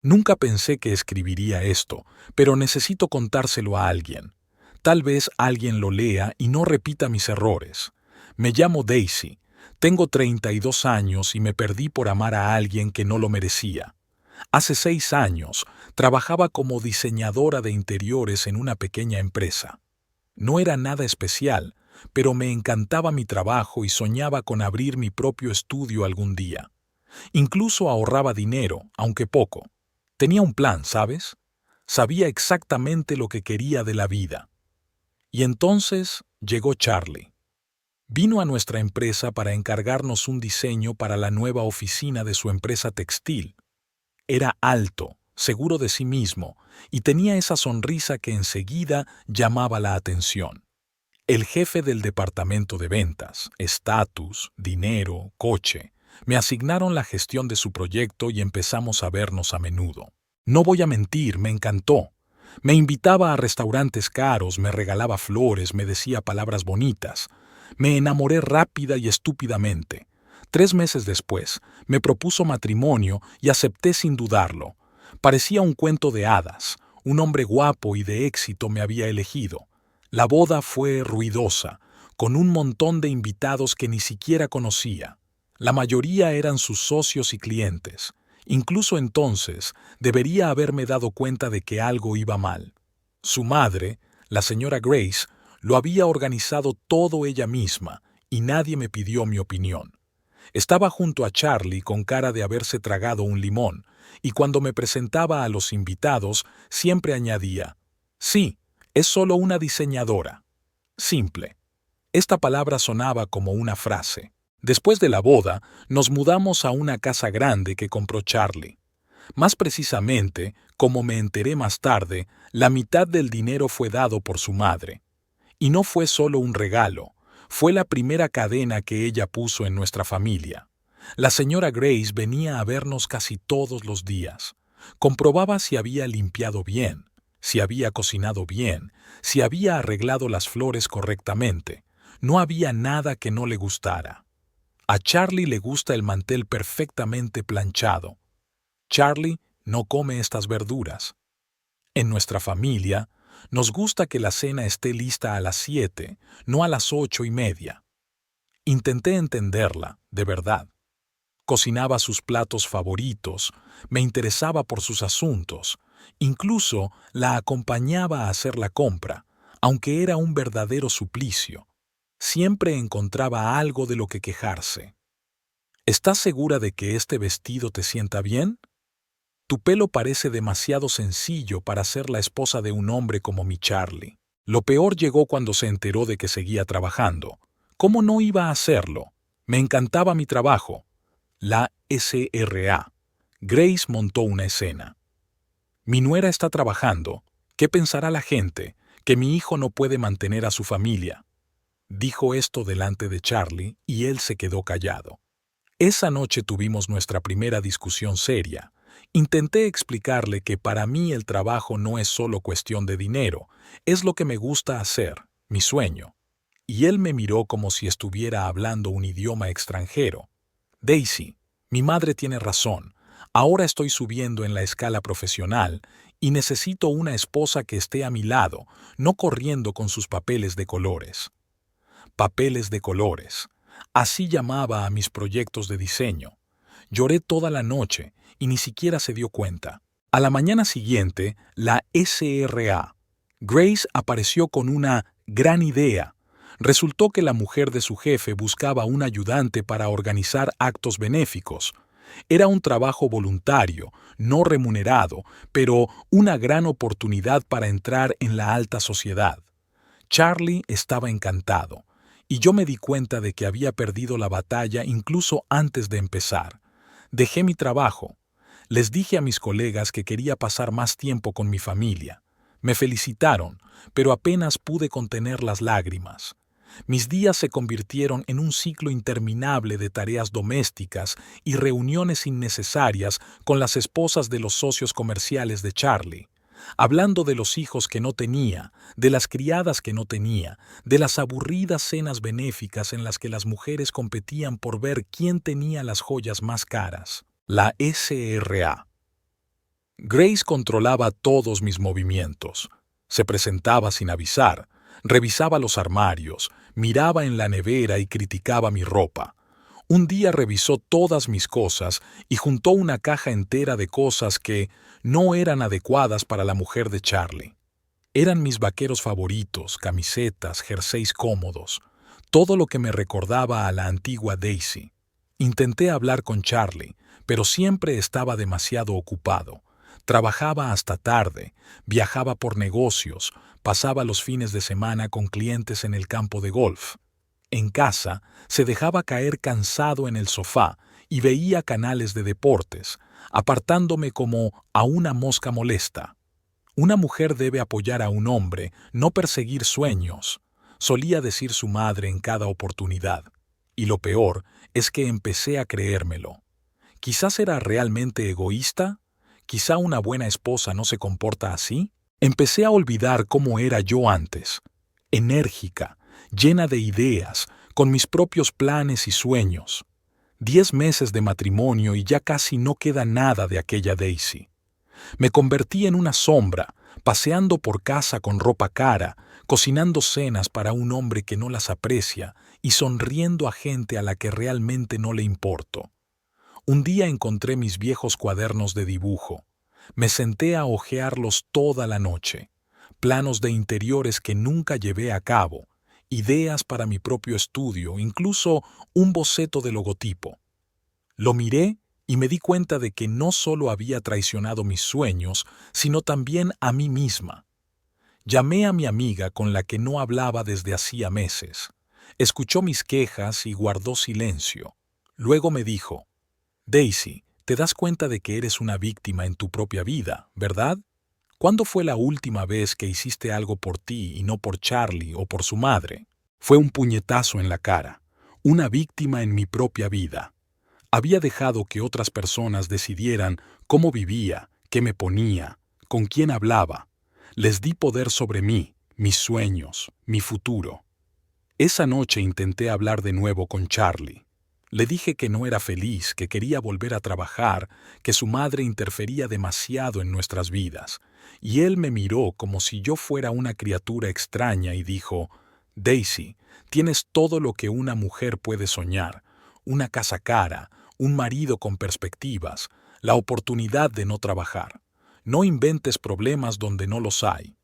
Nunca pensé que escribiría esto, pero necesito contárselo a alguien. Tal vez alguien lo lea y no repita mis errores. Me llamo Daisy. Tengo 32 años y me perdí por amar a alguien que no lo merecía. Hace 6 años trabajaba como diseñadora de interiores en una pequeña empresa. No era nada especial, pero me encantaba mi trabajo y soñaba con abrir mi propio estudio algún día. Incluso ahorraba dinero, aunque poco. Tenía un plan, ¿sabes? Sabía exactamente lo que quería de la vida. Y entonces llegó Charlie. Vino a nuestra empresa para encargarnos un diseño para la nueva oficina de su empresa textil. Era alto, seguro de sí mismo, y tenía esa sonrisa que enseguida llamaba la atención. El jefe del departamento de ventas, estatus, dinero, coche, me asignaron la gestión de su proyecto y empezamos a vernos a menudo. No voy a mentir, me encantó. Me invitaba a restaurantes caros, me regalaba flores, me decía palabras bonitas. Me enamoré rápida y estúpidamente. 3 meses después, me propuso matrimonio y acepté sin dudarlo. Parecía un cuento de hadas. Un hombre guapo y de éxito me había elegido. La boda fue ruidosa, con un montón de invitados que ni siquiera conocía. La mayoría eran sus socios y clientes. Incluso entonces, debería haberme dado cuenta de que algo iba mal. Su madre, la señora Grace, lo había organizado todo ella misma, y nadie me pidió mi opinión. Estaba junto a Charlie con cara de haberse tragado un limón, y cuando me presentaba a los invitados, siempre añadía, «Sí, es solo una diseñadora». Simple. Esta palabra sonaba como una frase. Después de la boda, nos mudamos a una casa grande que compró Charlie. Más precisamente, como me enteré más tarde, la mitad del dinero fue dado por su madre. Y no fue solo un regalo, fue la primera cadena que ella puso en nuestra familia. La señora Grace venía a vernos casi todos los días. Comprobaba si había limpiado bien, si había cocinado bien, si había arreglado las flores correctamente. No había nada que no le gustara. A Charlie le gusta el mantel perfectamente planchado. Charlie no come estas verduras. En nuestra familia, nos gusta que la cena esté lista a las 7, no a las 8:30. Intenté entenderla, de verdad. Cocinaba sus platos favoritos, me interesaba por sus asuntos, incluso la acompañaba a hacer la compra, aunque era un verdadero suplicio. Siempre encontraba algo de lo que quejarse. ¿Estás segura de que este vestido te sienta bien? Tu pelo parece demasiado sencillo para ser la esposa de un hombre como mi Charlie. Lo peor llegó cuando se enteró de que seguía trabajando. ¿Cómo no iba a hacerlo? Me encantaba mi trabajo. La SRA. Grace montó una escena. Mi nuera está trabajando. ¿Qué pensará la gente? Que mi hijo no puede mantener a su familia. Dijo esto delante de Charlie y él se quedó callado. Esa noche tuvimos nuestra primera discusión seria. Intenté explicarle que para mí el trabajo no es solo cuestión de dinero, es lo que me gusta hacer, mi sueño. Y él me miró como si estuviera hablando un idioma extranjero. Daisy, mi madre tiene razón. Ahora estoy subiendo en la escala profesional y necesito una esposa que esté a mi lado, no corriendo con sus papeles de colores. Papeles de colores. Así llamaba a mis proyectos de diseño. Lloré toda la noche y ni siquiera se dio cuenta. A la mañana siguiente, la SRA. Grace apareció con una gran idea. Resultó que la mujer de su jefe buscaba un ayudante para organizar actos benéficos. Era un trabajo voluntario, no remunerado, pero una gran oportunidad para entrar en la alta sociedad. Charlie estaba encantado, y yo me di cuenta de que había perdido la batalla incluso antes de empezar. Dejé mi trabajo. Les dije a mis colegas que quería pasar más tiempo con mi familia. Me felicitaron, pero apenas pude contener las lágrimas. Mis días se convirtieron en un ciclo interminable de tareas domésticas y reuniones innecesarias con las esposas de los socios comerciales de Charlie, hablando de los hijos que no tenía, de las criadas que no tenía, de las aburridas cenas benéficas en las que las mujeres competían por ver quién tenía las joyas más caras. La SRA. Grace controlaba todos mis movimientos. Se presentaba sin avisar, revisaba los armarios, miraba en la nevera y criticaba mi ropa. Un día revisó todas mis cosas y juntó una caja entera de cosas que no eran adecuadas para la mujer de Charlie. Eran mis vaqueros favoritos, camisetas, jerseys cómodos, todo lo que me recordaba a la antigua Daisy. Intenté hablar con Charlie, pero siempre estaba demasiado ocupado. Trabajaba hasta tarde, viajaba por negocios, pasaba los fines de semana con clientes en el campo de golf. En casa, se dejaba caer cansado en el sofá y veía canales de deportes, apartándome como a una mosca molesta. Una mujer debe apoyar a un hombre, no perseguir sueños, solía decir su madre en cada oportunidad. Y lo peor es que empecé a creérmelo. ¿Quizás era realmente egoísta? ¿Quizá una buena esposa no se comporta así? Empecé a olvidar cómo era yo antes. Enérgica, llena de ideas, con mis propios planes y sueños. 10 meses de matrimonio y ya casi no queda nada de aquella Daisy. Me convertí en una sombra, paseando por casa con ropa cara, cocinando cenas para un hombre que no las aprecia y sonriendo a gente a la que realmente no le importo. Un día encontré mis viejos cuadernos de dibujo. Me senté a hojearlos toda la noche. Planos de interiores que nunca llevé a cabo, ideas para mi propio estudio, incluso un boceto de logotipo. Lo miré y me di cuenta de que no solo había traicionado mis sueños, sino también a mí misma. Llamé a mi amiga con la que no hablaba desde hacía meses. Escuchó mis quejas y guardó silencio. Luego me dijo: Daisy, te das cuenta de que eres una víctima en tu propia vida, ¿verdad? ¿Cuándo fue la última vez que hiciste algo por ti y no por Charlie o por su madre? Fue un puñetazo en la cara, una víctima en mi propia vida. Había dejado que otras personas decidieran cómo vivía, qué me ponía, con quién hablaba. Les di poder sobre mí, mis sueños, mi futuro. Esa noche intenté hablar de nuevo con Charlie. Le dije que no era feliz, que quería volver a trabajar, que su madre interfería demasiado en nuestras vidas. Y él me miró como si yo fuera una criatura extraña y dijo: Daisy, tienes todo lo que una mujer puede soñar. Una casa cara, un marido con perspectivas, la oportunidad de no trabajar. No inventes problemas donde no los hay.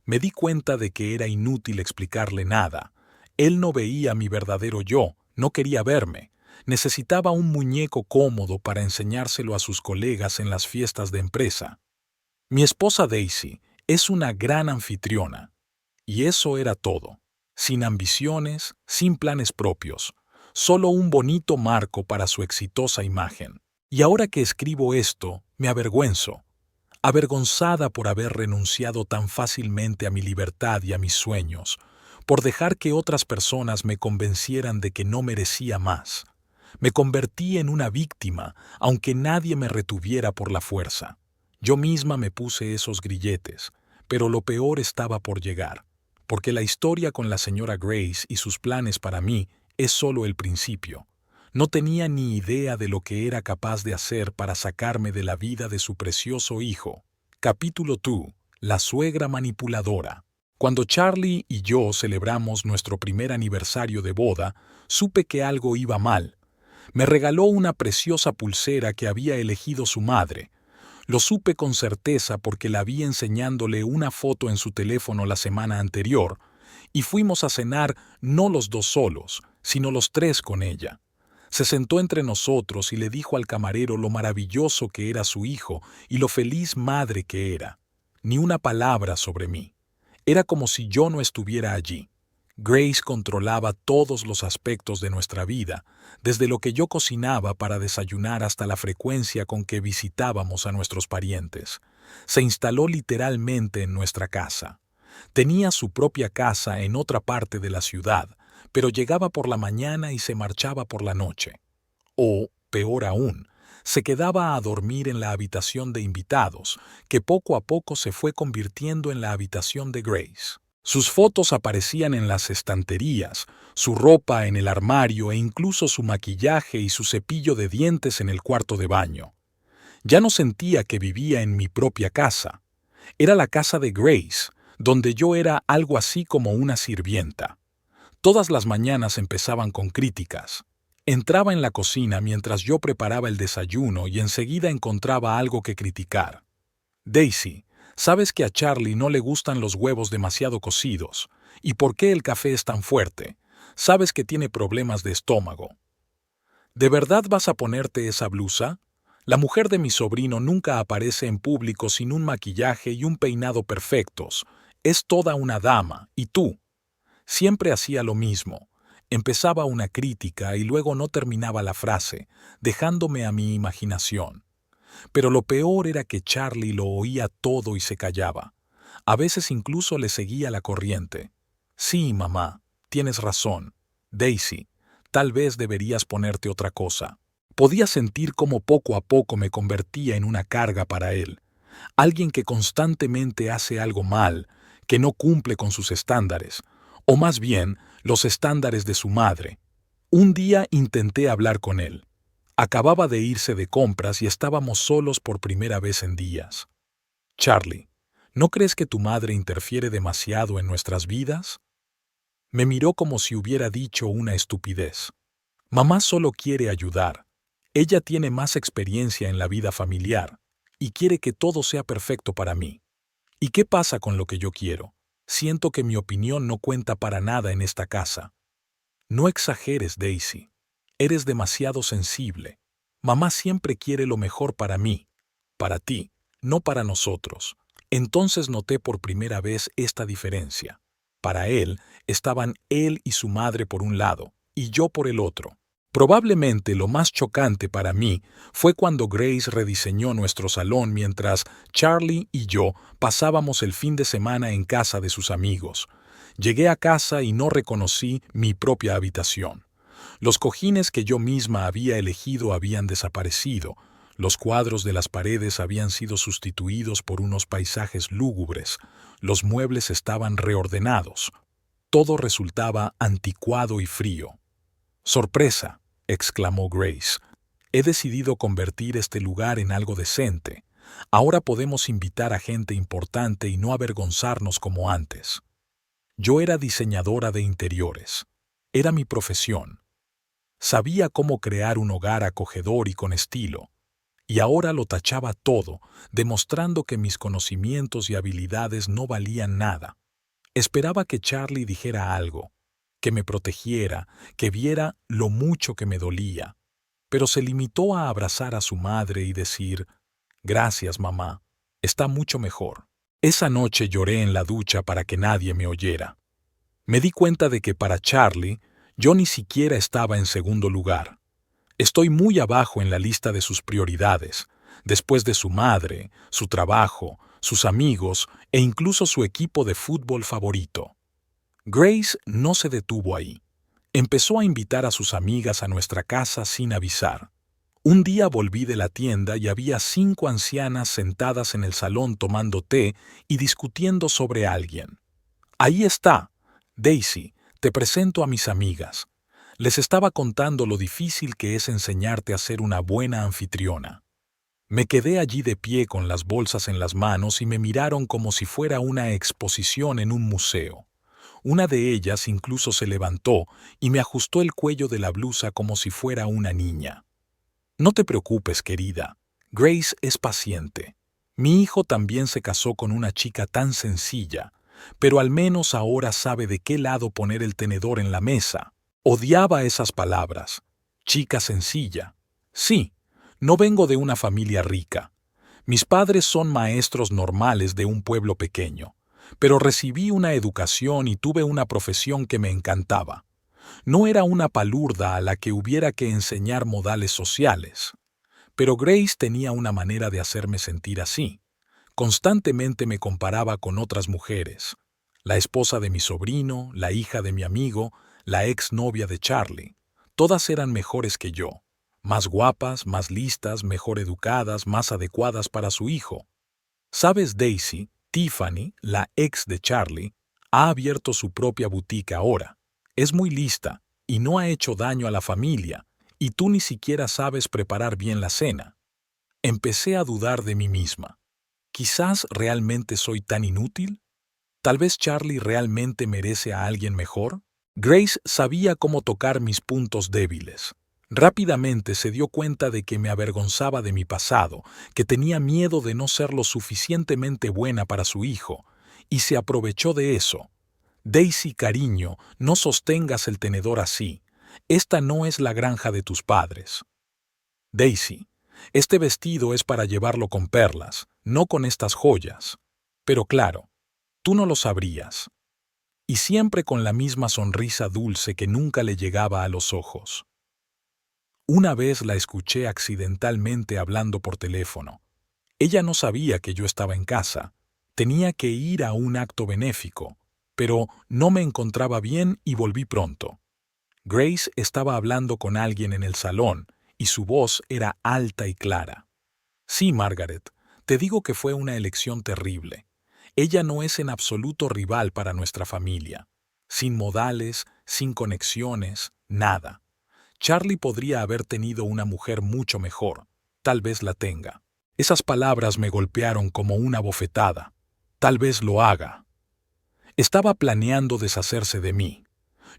Me di cuenta de que era inútil explicarle nada. Él no veía mi verdadero yo, no quería verme. Necesitaba un muñeco cómodo para enseñárselo a sus colegas en las fiestas de empresa. Mi esposa Daisy es una gran anfitriona. Y eso era todo. Sin ambiciones, sin planes propios. Solo un bonito marco para su exitosa imagen. Y ahora que escribo esto, me avergüenzo. Avergonzada por haber renunciado tan fácilmente a mi libertad y a mis sueños, por dejar que otras personas me convencieran de que no merecía más. Me convertí en una víctima, aunque nadie me retuviera por la fuerza. Yo misma me puse esos grilletes, pero lo peor estaba por llegar, porque la historia con la señora Grace y sus planes para mí es solo el principio. No tenía ni idea de lo que era capaz de hacer para sacarme de la vida de su precioso hijo. Capítulo 2. La suegra manipuladora. Cuando Charlie y yo celebramos nuestro primer aniversario de boda, supe que algo iba mal. Me regaló una preciosa pulsera que había elegido su madre. Lo supe con certeza porque la vi enseñándole una foto en su teléfono la semana anterior, y fuimos a cenar no los dos solos, sino los tres con ella. Se sentó entre nosotros y le dijo al camarero lo maravilloso que era su hijo y lo feliz madre que era. Ni una palabra sobre mí. Era como si yo no estuviera allí. Grace controlaba todos los aspectos de nuestra vida, desde lo que yo cocinaba para desayunar hasta la frecuencia con que visitábamos a nuestros parientes. Se instaló literalmente en nuestra casa. Tenía su propia casa en otra parte de la ciudad, pero llegaba por la mañana y se marchaba por la noche. O, peor aún, se quedaba a dormir en la habitación de invitados, que poco a poco se fue convirtiendo en la habitación de Grace. Sus fotos aparecían en las estanterías, su ropa en el armario e incluso su maquillaje y su cepillo de dientes en el cuarto de baño. Ya no sentía que vivía en mi propia casa. Era la casa de Grace, donde yo era algo así como una sirvienta. Todas las mañanas empezaban con críticas. Entraba en la cocina mientras yo preparaba el desayuno y enseguida encontraba algo que criticar. Daisy, sabes que a Charlie no le gustan los huevos demasiado cocidos. ¿Y por qué el café es tan fuerte? Sabes que tiene problemas de estómago. ¿De verdad vas a ponerte esa blusa? La mujer de mi sobrino nunca aparece en público sin un maquillaje y un peinado perfectos. Es toda una dama, ¿y tú? Siempre hacía lo mismo. Empezaba una crítica y luego no terminaba la frase, dejándome a mi imaginación. Pero lo peor era que Charlie lo oía todo y se callaba. A veces incluso le seguía la corriente. Sí, mamá, tienes razón. Daisy, tal vez deberías ponerte otra cosa. Podía sentir cómo poco a poco me convertía en una carga para él. Alguien que constantemente hace algo mal, que no cumple con sus estándares, o más bien, los estándares de su madre. Un día intenté hablar con él. Acababa de irse de compras y estábamos solos por primera vez en días. Charlie, ¿no crees que tu madre interfiere demasiado en nuestras vidas? Me miró como si hubiera dicho una estupidez. Mamá solo quiere ayudar. Ella tiene más experiencia en la vida familiar y quiere que todo sea perfecto para mí. ¿Y qué pasa con lo que yo quiero? Siento que mi opinión no cuenta para nada en esta casa. No exageres, Daisy. Eres demasiado sensible. Mamá siempre quiere lo mejor para mí, para ti, no para nosotros. Entonces noté por primera vez esta diferencia. Para él, estaban él y su madre por un lado, y yo por el otro. Probablemente lo más chocante para mí fue cuando Grace rediseñó nuestro salón mientras Charlie y yo pasábamos el fin de semana en casa de sus amigos. Llegué a casa y no reconocí mi propia habitación. Los cojines que yo misma había elegido habían desaparecido. Los cuadros de las paredes habían sido sustituidos por unos paisajes lúgubres. Los muebles estaban reordenados. Todo resultaba anticuado y frío. «Sorpresa», exclamó Grace. «He decidido convertir este lugar en algo decente. Ahora podemos invitar a gente importante y no avergonzarnos como antes». Yo era diseñadora de interiores. Era mi profesión. Sabía cómo crear un hogar acogedor y con estilo. Y ahora lo tachaba todo, demostrando que mis conocimientos y habilidades no valían nada. Esperaba que Charlie dijera algo, que me protegiera, que viera lo mucho que me dolía. Pero se limitó a abrazar a su madre y decir, «Gracias, mamá, está mucho mejor». Esa noche lloré en la ducha para que nadie me oyera. Me di cuenta de que para Charlie, yo ni siquiera estaba en segundo lugar. Estoy muy abajo en la lista de sus prioridades, después de su madre, su trabajo, sus amigos e incluso su equipo de fútbol favorito. Grace no se detuvo ahí. Empezó a invitar a sus amigas a nuestra casa sin avisar. Un día volví de la tienda y había 5 ancianas sentadas en el salón tomando té y discutiendo sobre alguien. «Ahí está, Daisy, te presento a mis amigas». Les estaba contando lo difícil que es enseñarte a ser una buena anfitriona. Me quedé allí de pie con las bolsas en las manos y me miraron como si fuera una exposición en un museo. Una de ellas incluso se levantó y me ajustó el cuello de la blusa como si fuera una niña. «No te preocupes, querida. Grace es paciente. Mi hijo también se casó con una chica tan sencilla, pero al menos ahora sabe de qué lado poner el tenedor en la mesa». Odiaba esas palabras. Chica sencilla. Sí, no vengo de una familia rica. Mis padres son maestros normales de un pueblo pequeño, pero recibí una educación y tuve una profesión que me encantaba. No era una palurda a la que hubiera que enseñar modales sociales. Pero Grace tenía una manera de hacerme sentir así. Constantemente me comparaba con otras mujeres. La esposa de mi sobrino, la hija de mi amigo, la exnovia de Charlie. Todas eran mejores que yo. Más guapas, más listas, mejor educadas, más adecuadas para su hijo. ¿Sabes, Daisy? Tiffany, la ex de Charlie, ha abierto su propia boutique ahora. Es muy lista y no ha hecho daño a la familia, y tú ni siquiera sabes preparar bien la cena. Empecé a dudar de mí misma. ¿Quizás realmente soy tan inútil? ¿Tal vez Charlie realmente merece a alguien mejor? Grace sabía cómo tocar mis puntos débiles. Rápidamente se dio cuenta de que me avergonzaba de mi pasado, que tenía miedo de no ser lo suficientemente buena para su hijo, y se aprovechó de eso. Daisy, cariño, no sostengas el tenedor así. Esta no es la granja de tus padres. Daisy, este vestido es para llevarlo con perlas, no con estas joyas. Pero claro, tú no lo sabrías. Y siempre con la misma sonrisa dulce que nunca le llegaba a los ojos. Una vez la escuché accidentalmente hablando por teléfono. Ella no sabía que yo estaba en casa. Tenía que ir a un acto benéfico, pero no me encontraba bien y volví pronto. Grace estaba hablando con alguien en el salón y su voz era alta y clara. Sí, Margaret, te digo que fue una elección terrible. Ella no es en absoluto rival para nuestra familia. Sin modales, sin conexiones, nada. Charlie podría haber tenido una mujer mucho mejor. Tal vez la tenga. Esas palabras me golpearon como una bofetada. Tal vez lo haga. Estaba planeando deshacerse de mí.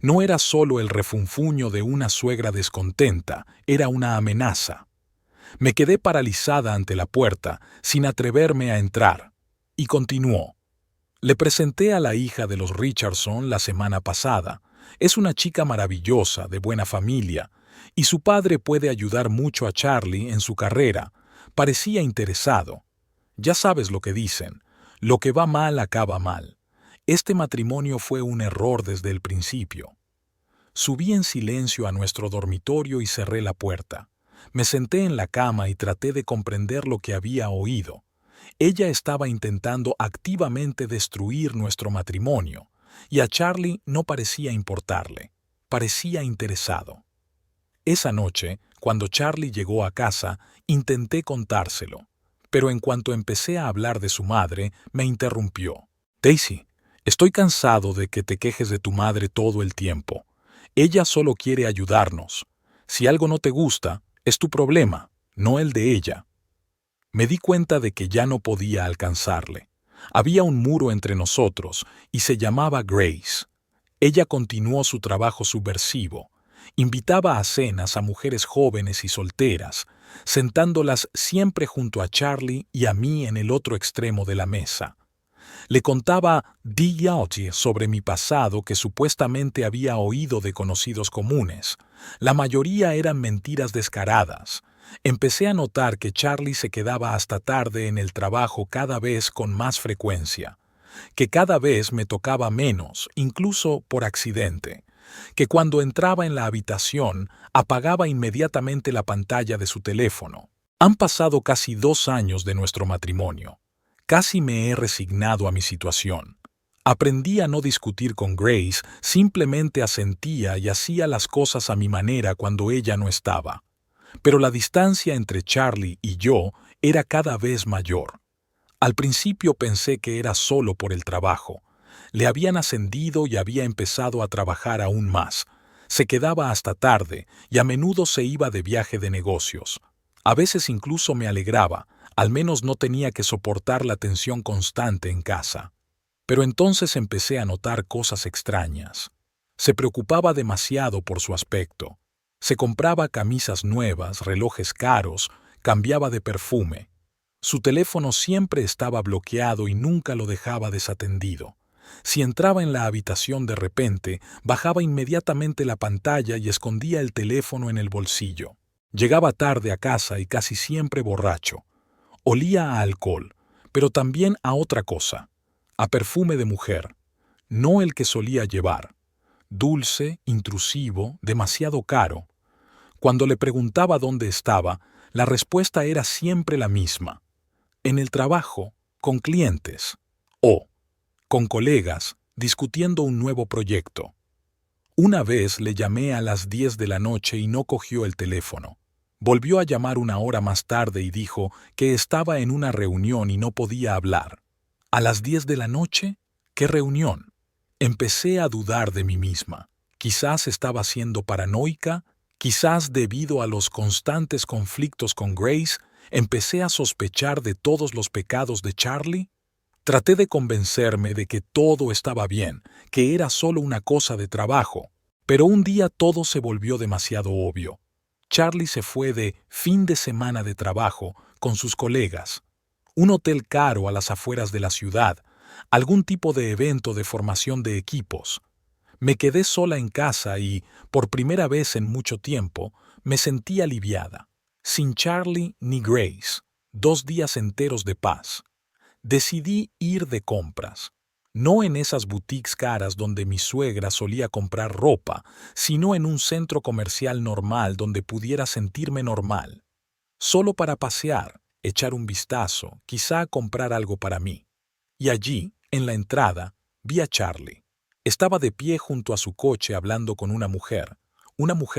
No era solo el refunfuño de una suegra descontenta, era una amenaza. Me quedé paralizada ante la puerta, sin atreverme a entrar. Y continuó. Le presenté a la hija de los Richardson la semana pasada. Es una chica maravillosa, de buena familia, y su padre puede ayudar mucho a Charlie en su carrera. Parecía interesado. Ya sabes lo que dicen. Lo que va mal acaba mal. Este matrimonio fue un error desde el principio. Subí en silencio a nuestro dormitorio y cerré la puerta. Me senté en la cama y traté de comprender lo que había oído. Ella estaba intentando activamente destruir nuestro matrimonio, y a Charlie no parecía importarle. Parecía interesado. Esa noche, cuando Charlie llegó a casa, intenté contárselo, pero en cuanto empecé a hablar de su madre, me interrumpió. Daisy, estoy cansado de que te quejes de tu madre todo el tiempo. Ella solo quiere ayudarnos. Si algo no te gusta, es tu problema, no el de ella. Me di cuenta de que ya no podía alcanzarle. Había un muro entre nosotros y se llamaba Grace. Ella continuó su trabajo subversivo. Invitaba a cenas a mujeres jóvenes y solteras, sentándolas siempre junto a Charlie y a mí en el otro extremo de la mesa. Le contaba dialogue sobre mi pasado que supuestamente había oído de conocidos comunes. La mayoría eran mentiras descaradas. Empecé a notar que Charlie se quedaba hasta tarde en el trabajo cada vez con más frecuencia, que cada vez me tocaba menos, incluso por accidente, que cuando entraba en la habitación apagaba inmediatamente la pantalla de su teléfono. Han pasado casi 2 años de nuestro matrimonio. Casi me he resignado a mi situación. Aprendí a no discutir con Grace, simplemente asentía y hacía las cosas a mi manera cuando ella no estaba. Pero la distancia entre Charlie y yo era cada vez mayor. Al principio pensé que era solo por el trabajo. Le habían ascendido y había empezado a trabajar aún más. Se quedaba hasta tarde y a menudo se iba de viaje de negocios. A veces incluso me alegraba, al menos no tenía que soportar la tensión constante en casa. Pero entonces empecé a notar cosas extrañas. Se preocupaba demasiado por su aspecto. Se compraba camisas nuevas, relojes caros, cambiaba de perfume. Su teléfono siempre estaba bloqueado y nunca lo dejaba desatendido. Si entraba en la habitación de repente, bajaba inmediatamente la pantalla y escondía el teléfono en el bolsillo. Llegaba tarde a casa y casi siempre borracho. Olía a alcohol, pero también a otra cosa, a perfume de mujer, no el que solía llevar. Dulce, intrusivo, demasiado caro. Cuando le preguntaba dónde estaba, la respuesta era siempre la misma. En el trabajo, con clientes, o con colegas, discutiendo un nuevo proyecto. Una vez le llamé a las 10 de la noche y no cogió el teléfono. Volvió a llamar una hora más tarde y dijo que estaba en una reunión y no podía hablar. ¿A las 10 de la noche? ¿Qué reunión? Empecé a dudar de mí misma. Quizás estaba siendo paranoica, quizás debido a los constantes conflictos con Grace, ¿Empecé a sospechar de todos los pecados de Charlie? Traté de convencerme de que todo estaba bien, que era solo una cosa de trabajo, pero un día todo se volvió demasiado obvio. Charlie se fue de fin de semana de trabajo con sus colegas, un hotel caro a las afueras de la ciudad, algún tipo de evento de formación de equipos. Me quedé sola en casa y, por primera vez en mucho tiempo, me sentí aliviada. Sin Charlie ni Grace, 2 días enteros de paz. Decidí ir de compras. No en esas boutiques caras donde mi suegra solía comprar ropa, sino en un centro comercial normal donde pudiera sentirme normal. Solo para pasear, echar un vistazo, quizá comprar algo para mí. Y allí, en la entrada, vi a Charlie. Estaba de pie junto a su coche hablando con una mujer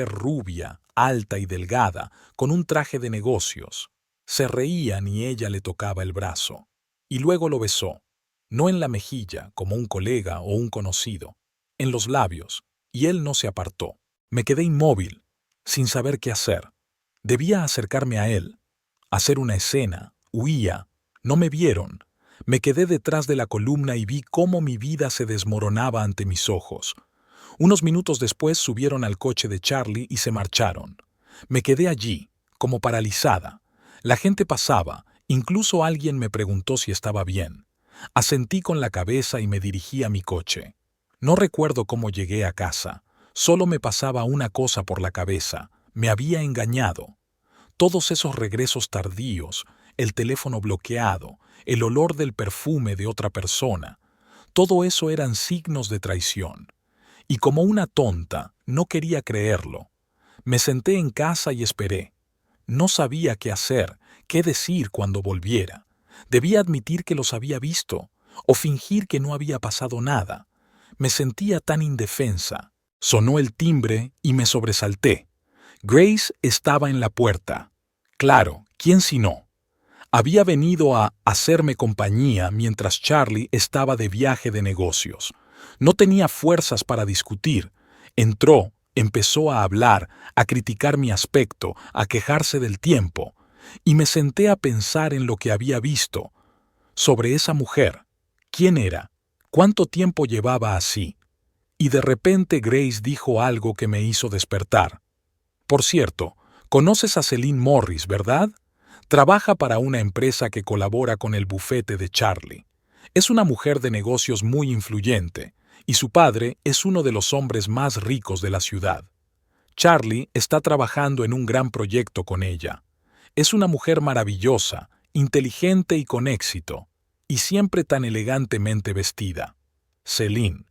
rubia, alta y delgada, con un traje de negocios. Se reían y ella le tocaba el brazo. Y luego lo besó, no en la mejilla, como un colega o un conocido, en los labios, y él no se apartó. Me quedé inmóvil, sin saber qué hacer. Debía acercarme a él, hacer una escena, huía, no me vieron. Me quedé detrás de la columna y vi cómo mi vida se desmoronaba ante mis ojos. Unos minutos después subieron al coche de Charlie y se marcharon. Me quedé allí, como paralizada. La gente pasaba, incluso alguien me preguntó si estaba bien. Asentí con la cabeza y me dirigí a mi coche. No recuerdo cómo llegué a casa. Solo me pasaba una cosa por la cabeza. Me había engañado. Todos esos regresos tardíos, el teléfono bloqueado, el olor del perfume de otra persona, todo eso eran signos de traición. Y como una tonta, no quería creerlo. Me senté en casa y esperé. No sabía qué hacer, qué decir cuando volviera. Debía admitir que los había visto, o fingir que no había pasado nada. Me sentía tan indefensa. Sonó el timbre y me sobresalté. Grace estaba en la puerta. Claro, ¿quién si no? Había venido a hacerme compañía mientras Charlie estaba de viaje de negocios. No tenía fuerzas para discutir. Entró, empezó a hablar, a criticar mi aspecto, a quejarse del tiempo, y me senté a pensar en lo que había visto. Sobre esa mujer. ¿Quién era? ¿Cuánto tiempo llevaba así? Y de repente Grace dijo algo que me hizo despertar. Por cierto, conoces a Celine Morris, ¿verdad? Trabaja para una empresa que colabora con el bufete de Charlie. Es una mujer de negocios muy influyente, y su padre es uno de los hombres más ricos de la ciudad. Charlie está trabajando en un gran proyecto con ella. Es una mujer maravillosa, inteligente y con éxito, y siempre tan elegantemente vestida. Celine.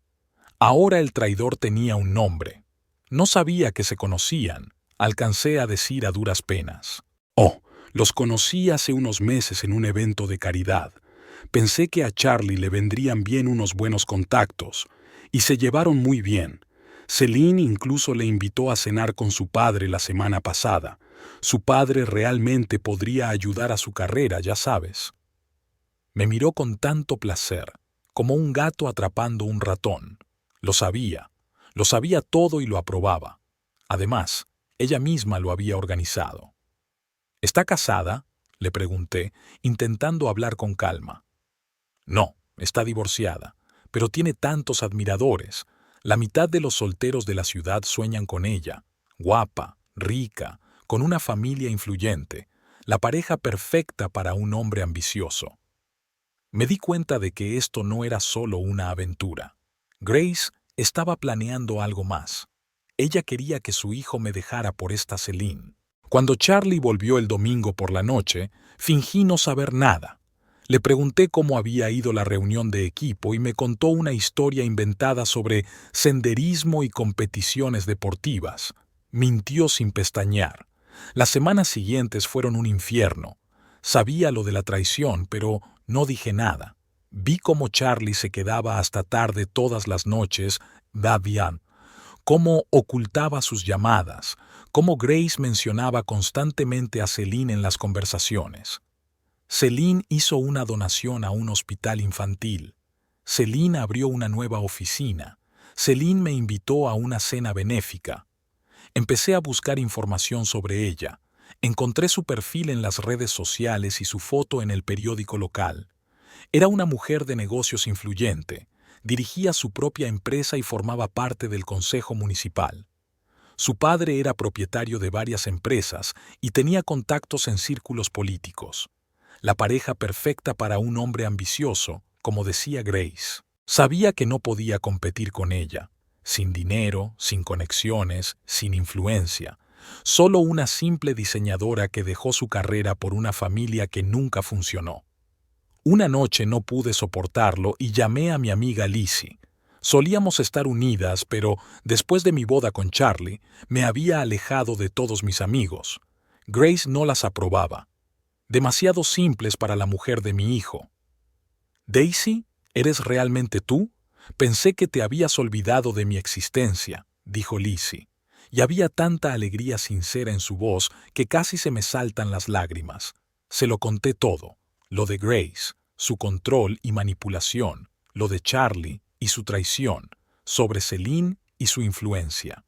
Ahora el traidor tenía un nombre. No sabía que se conocían. Alcancé a decir a duras penas. Oh, los conocí hace unos meses en un evento de caridad. Pensé que a Charlie le vendrían bien unos buenos contactos, y se llevaron muy bien. Celine incluso le invitó a cenar con su padre la semana pasada. Su padre realmente podría ayudar a su carrera, ya sabes. Me miró con tanto placer, como un gato atrapando un ratón. Lo sabía todo y lo aprobaba. Además, ella misma lo había organizado. ¿Está casada?, le pregunté, intentando hablar con calma. No, está divorciada, pero tiene tantos admiradores. La mitad de los solteros de la ciudad sueñan con ella. Guapa, rica, con una familia influyente. La pareja perfecta para un hombre ambicioso. Me di cuenta de que esto no era solo una aventura. Grace estaba planeando algo más. Ella quería que su hijo me dejara por esta Celine. Cuando Charlie volvió el domingo por la noche, fingí no saber nada. Le pregunté cómo había ido la reunión de equipo y me contó una historia inventada sobre senderismo y competiciones deportivas. Mintió sin pestañear. Las semanas siguientes fueron un infierno. Sabía lo de la traición, pero no dije nada. Vi cómo Charlie se quedaba hasta tarde todas las noches, bien, cómo ocultaba sus llamadas, cómo Grace mencionaba constantemente a Celine en las conversaciones. Celine hizo una donación a un hospital infantil. Celine abrió una nueva oficina. Celine me invitó a una cena benéfica. Empecé a buscar información sobre ella. Encontré su perfil en las redes sociales y su foto en el periódico local. Era una mujer de negocios influyente, dirigía su propia empresa y formaba parte del consejo municipal. Su padre era propietario de varias empresas y tenía contactos en círculos políticos. La pareja perfecta para un hombre ambicioso, como decía Grace. Sabía que no podía competir con ella, sin dinero, sin conexiones, sin influencia. Solo una simple diseñadora que dejó su carrera por una familia que nunca funcionó. Una noche no pude soportarlo y llamé a mi amiga Lizzie. Solíamos estar unidas, pero después de mi boda con Charlie, me había alejado de todos mis amigos. Grace no las aprobaba. Demasiado simples para la mujer de mi hijo. «Daisy, ¿eres realmente tú? Pensé que te habías olvidado de mi existencia», dijo Lizzie, y había tanta alegría sincera en su voz que casi se me saltan las lágrimas. Se lo conté todo, lo de Grace, su control y manipulación, lo de Charlie y su traición, sobre Celine y su influencia.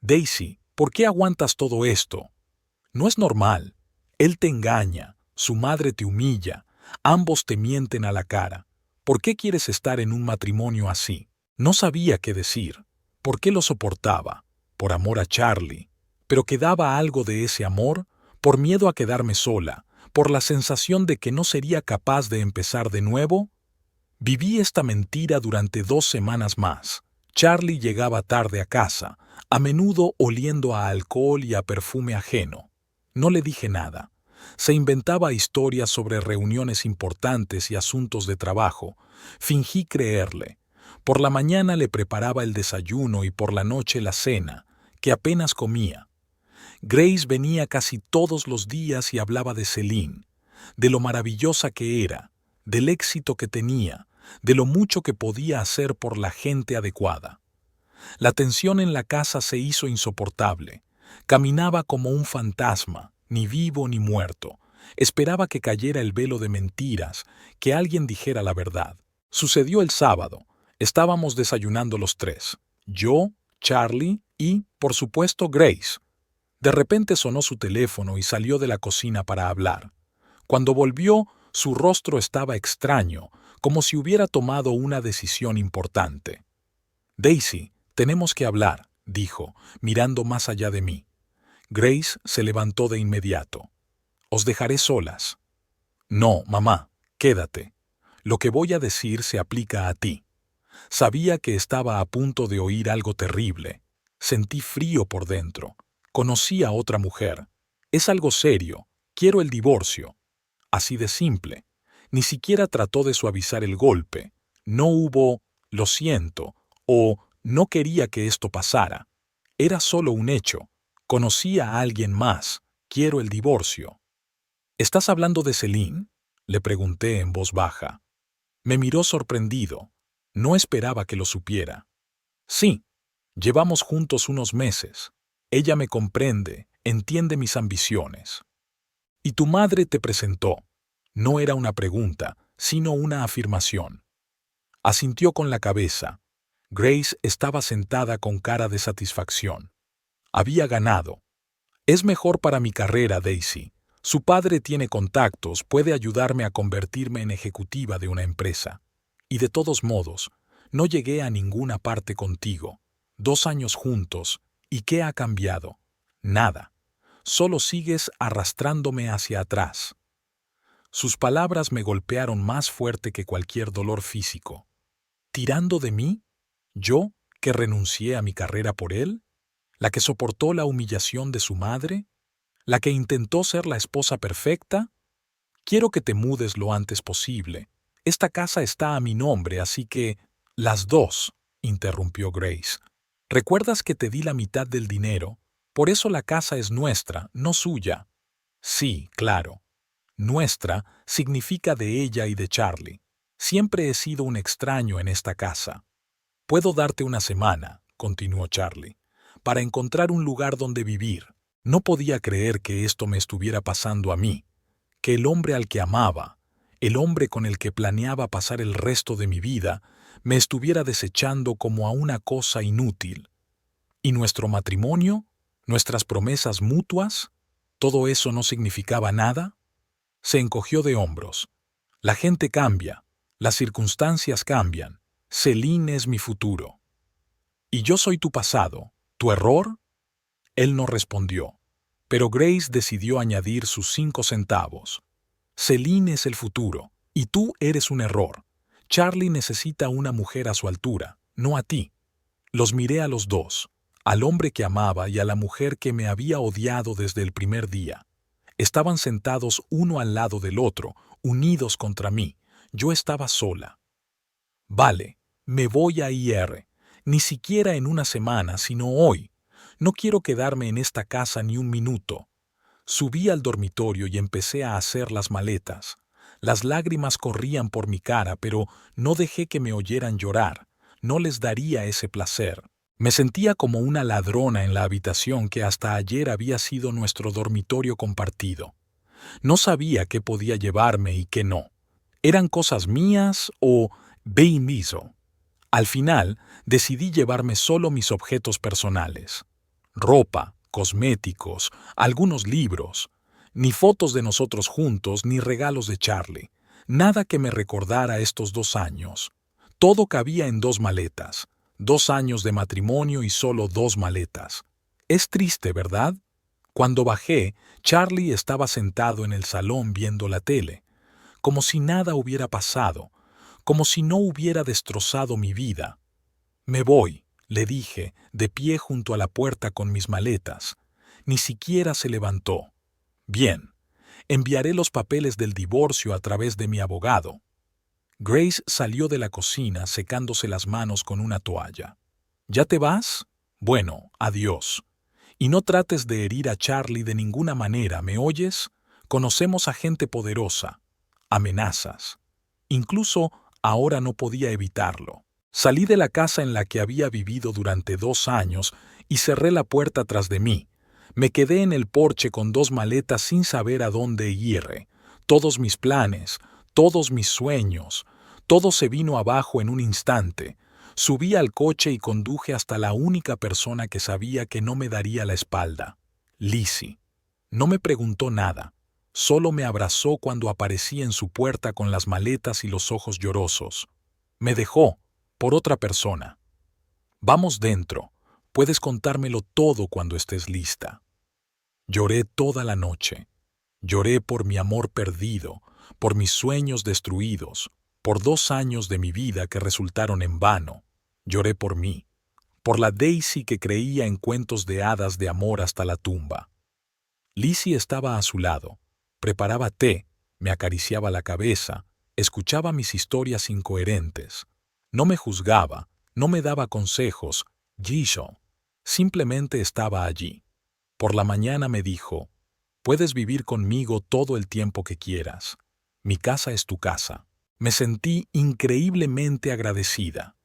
«Daisy, ¿por qué aguantas todo esto? No es normal. Él te engaña, su madre te humilla, ambos te mienten a la cara. ¿Por qué quieres estar en un matrimonio así?» No sabía qué decir. ¿Por qué lo soportaba? Por amor a Charlie. Pero ¿quedaba algo de ese amor? ¿Por miedo a quedarme sola? ¿Por la sensación de que no sería capaz de empezar de nuevo? Viví esta mentira durante 2 semanas más. Charlie llegaba tarde a casa, a menudo oliendo a alcohol y a perfume ajeno. No le dije nada. Se inventaba historias sobre reuniones importantes y asuntos de trabajo. Fingí creerle. Por la mañana le preparaba el desayuno y por la noche la cena, que apenas comía. Grace venía casi todos los días y hablaba de Celine, de lo maravillosa que era, del éxito que tenía, de lo mucho que podía hacer por la gente adecuada. La tensión en la casa se hizo insoportable. Caminaba como un fantasma, ni vivo ni muerto. Esperaba que cayera el velo de mentiras, que alguien dijera la verdad. Sucedió el sábado. Estábamos desayunando los tres. Yo, Charlie y, por supuesto, Grace. De repente sonó su teléfono y salió de la cocina para hablar. Cuando volvió, su rostro estaba extraño, como si hubiera tomado una decisión importante. «Daisy, tenemos que hablar», dijo, mirando más allá de mí. Grace se levantó de inmediato. «Os dejaré solas». «No, mamá, quédate. Lo que voy a decir se aplica a ti». Sabía que estaba a punto de oír algo terrible. Sentí frío por dentro. Conocí a otra mujer. Es algo serio. Quiero el divorcio. Así de simple. Ni siquiera trató de suavizar el golpe. No hubo «lo siento» o «no quería que esto pasara». Era solo un hecho. Conocí a alguien más. Quiero el divorcio. «¿Estás hablando de Celine?», le pregunté en voz baja. Me miró sorprendido. No esperaba que lo supiera. «Sí, llevamos juntos unos meses. Ella me comprende, entiende mis ambiciones». «¿Y tu madre te presentó?». No era una pregunta, sino una afirmación. Asintió con la cabeza. Grace estaba sentada con cara de satisfacción. Había ganado. «Es mejor para mi carrera, Daisy. Su padre tiene contactos, puede ayudarme a convertirme en ejecutiva de una empresa. Y de todos modos, no llegué a ninguna parte contigo. 2 años juntos, ¿y qué ha cambiado? Nada. Solo sigues arrastrándome hacia atrás». Sus palabras me golpearon más fuerte que cualquier dolor físico. ¿Tirando de mí? ¿Yo, que renuncié a mi carrera por él? ¿La que soportó la humillación de su madre? ¿La que intentó ser la esposa perfecta? Quiero que te mudes lo antes posible. Esta casa está a mi nombre, así que... «Las dos», interrumpió Grace. «¿Recuerdas que te di la mitad del dinero? Por eso la casa es nuestra, no suya». «Sí, claro. Nuestra significa de ella y de Charlie. Siempre he sido un extraño en esta casa». «Puedo darte una semana», continuó Charlie, «para encontrar un lugar donde vivir». No podía creer que esto me estuviera pasando a mí, que el hombre al que amaba, el hombre con el que planeaba pasar el resto de mi vida, me estuviera desechando como a una cosa inútil. ¿Y nuestro matrimonio? ¿Nuestras promesas mutuas? ¿Todo eso no significaba nada? Se encogió de hombros. La gente cambia, las circunstancias cambian. Celine es mi futuro. ¿Y yo soy tu pasado? ¿Tu error? Él no respondió, pero Grace decidió añadir sus 5 centavos. Celine es el futuro, y tú eres un error. Charlie necesita una mujer a su altura, no a ti. Los miré a los dos, al hombre que amaba y a la mujer que me había odiado desde el primer día. Estaban sentados uno al lado del otro, unidos contra mí. Yo estaba sola. Vale, me voy a IR. Ni siquiera en una semana, sino hoy. No quiero quedarme en esta casa ni un minuto. Subí al dormitorio y empecé a hacer las maletas. Las lágrimas corrían por mi cara, pero no dejé que me oyeran llorar. No les daría ese placer. Me sentía como una ladrona en la habitación que hasta ayer había sido nuestro dormitorio compartido. No sabía qué podía llevarme y qué no. ¿Eran cosas mías o beimiso? Al final, decidí llevarme solo mis objetos personales. Ropa, cosméticos, algunos libros. Ni fotos de nosotros juntos, ni regalos de Charlie. Nada que me recordara estos 2 años. Todo cabía en 2 maletas. 2 años de matrimonio y solo 2 maletas. Es triste, ¿verdad? Cuando bajé, Charlie estaba sentado en el salón viendo la tele, como si nada hubiera pasado, como si no hubiera destrozado mi vida. Me voy, le dije, de pie junto a la puerta con mis maletas. Ni siquiera se levantó. Bien, enviaré los papeles del divorcio a través de mi abogado. Grace salió de la cocina secándose las manos con una toalla. ¿Ya te vas? Bueno, adiós. Y no trates de herir a Charlie de ninguna manera, ¿me oyes? Conocemos a gente poderosa. Amenazas. Incluso ahora no podía evitarlo. Salí de la casa en la que había vivido durante 2 años y cerré la puerta tras de mí. Me quedé en el porche con 2 maletas sin saber a dónde ir. Todos mis planes, todos mis sueños, todo se vino abajo en un instante. Subí al coche y conduje hasta la única persona que sabía que no me daría la espalda. Lizzie. No me preguntó nada. Solo me abrazó cuando aparecí en su puerta con las maletas y los ojos llorosos. Me dejó, por otra persona. Vamos dentro. Puedes contármelo todo cuando estés lista. Lloré toda la noche. Lloré por mi amor perdido, por mis sueños destruidos, por 2 años de mi vida que resultaron en vano. Lloré por mí, por la Daisy que creía en cuentos de hadas de amor hasta la tumba. Lizzie estaba a su lado. Preparaba té, me acariciaba la cabeza, escuchaba mis historias incoherentes. No me juzgaba, no me daba consejos, Jisho. Simplemente estaba allí. Por la mañana me dijo, puedes vivir conmigo todo el tiempo que quieras. Mi casa es tu casa. Me sentí increíblemente agradecida.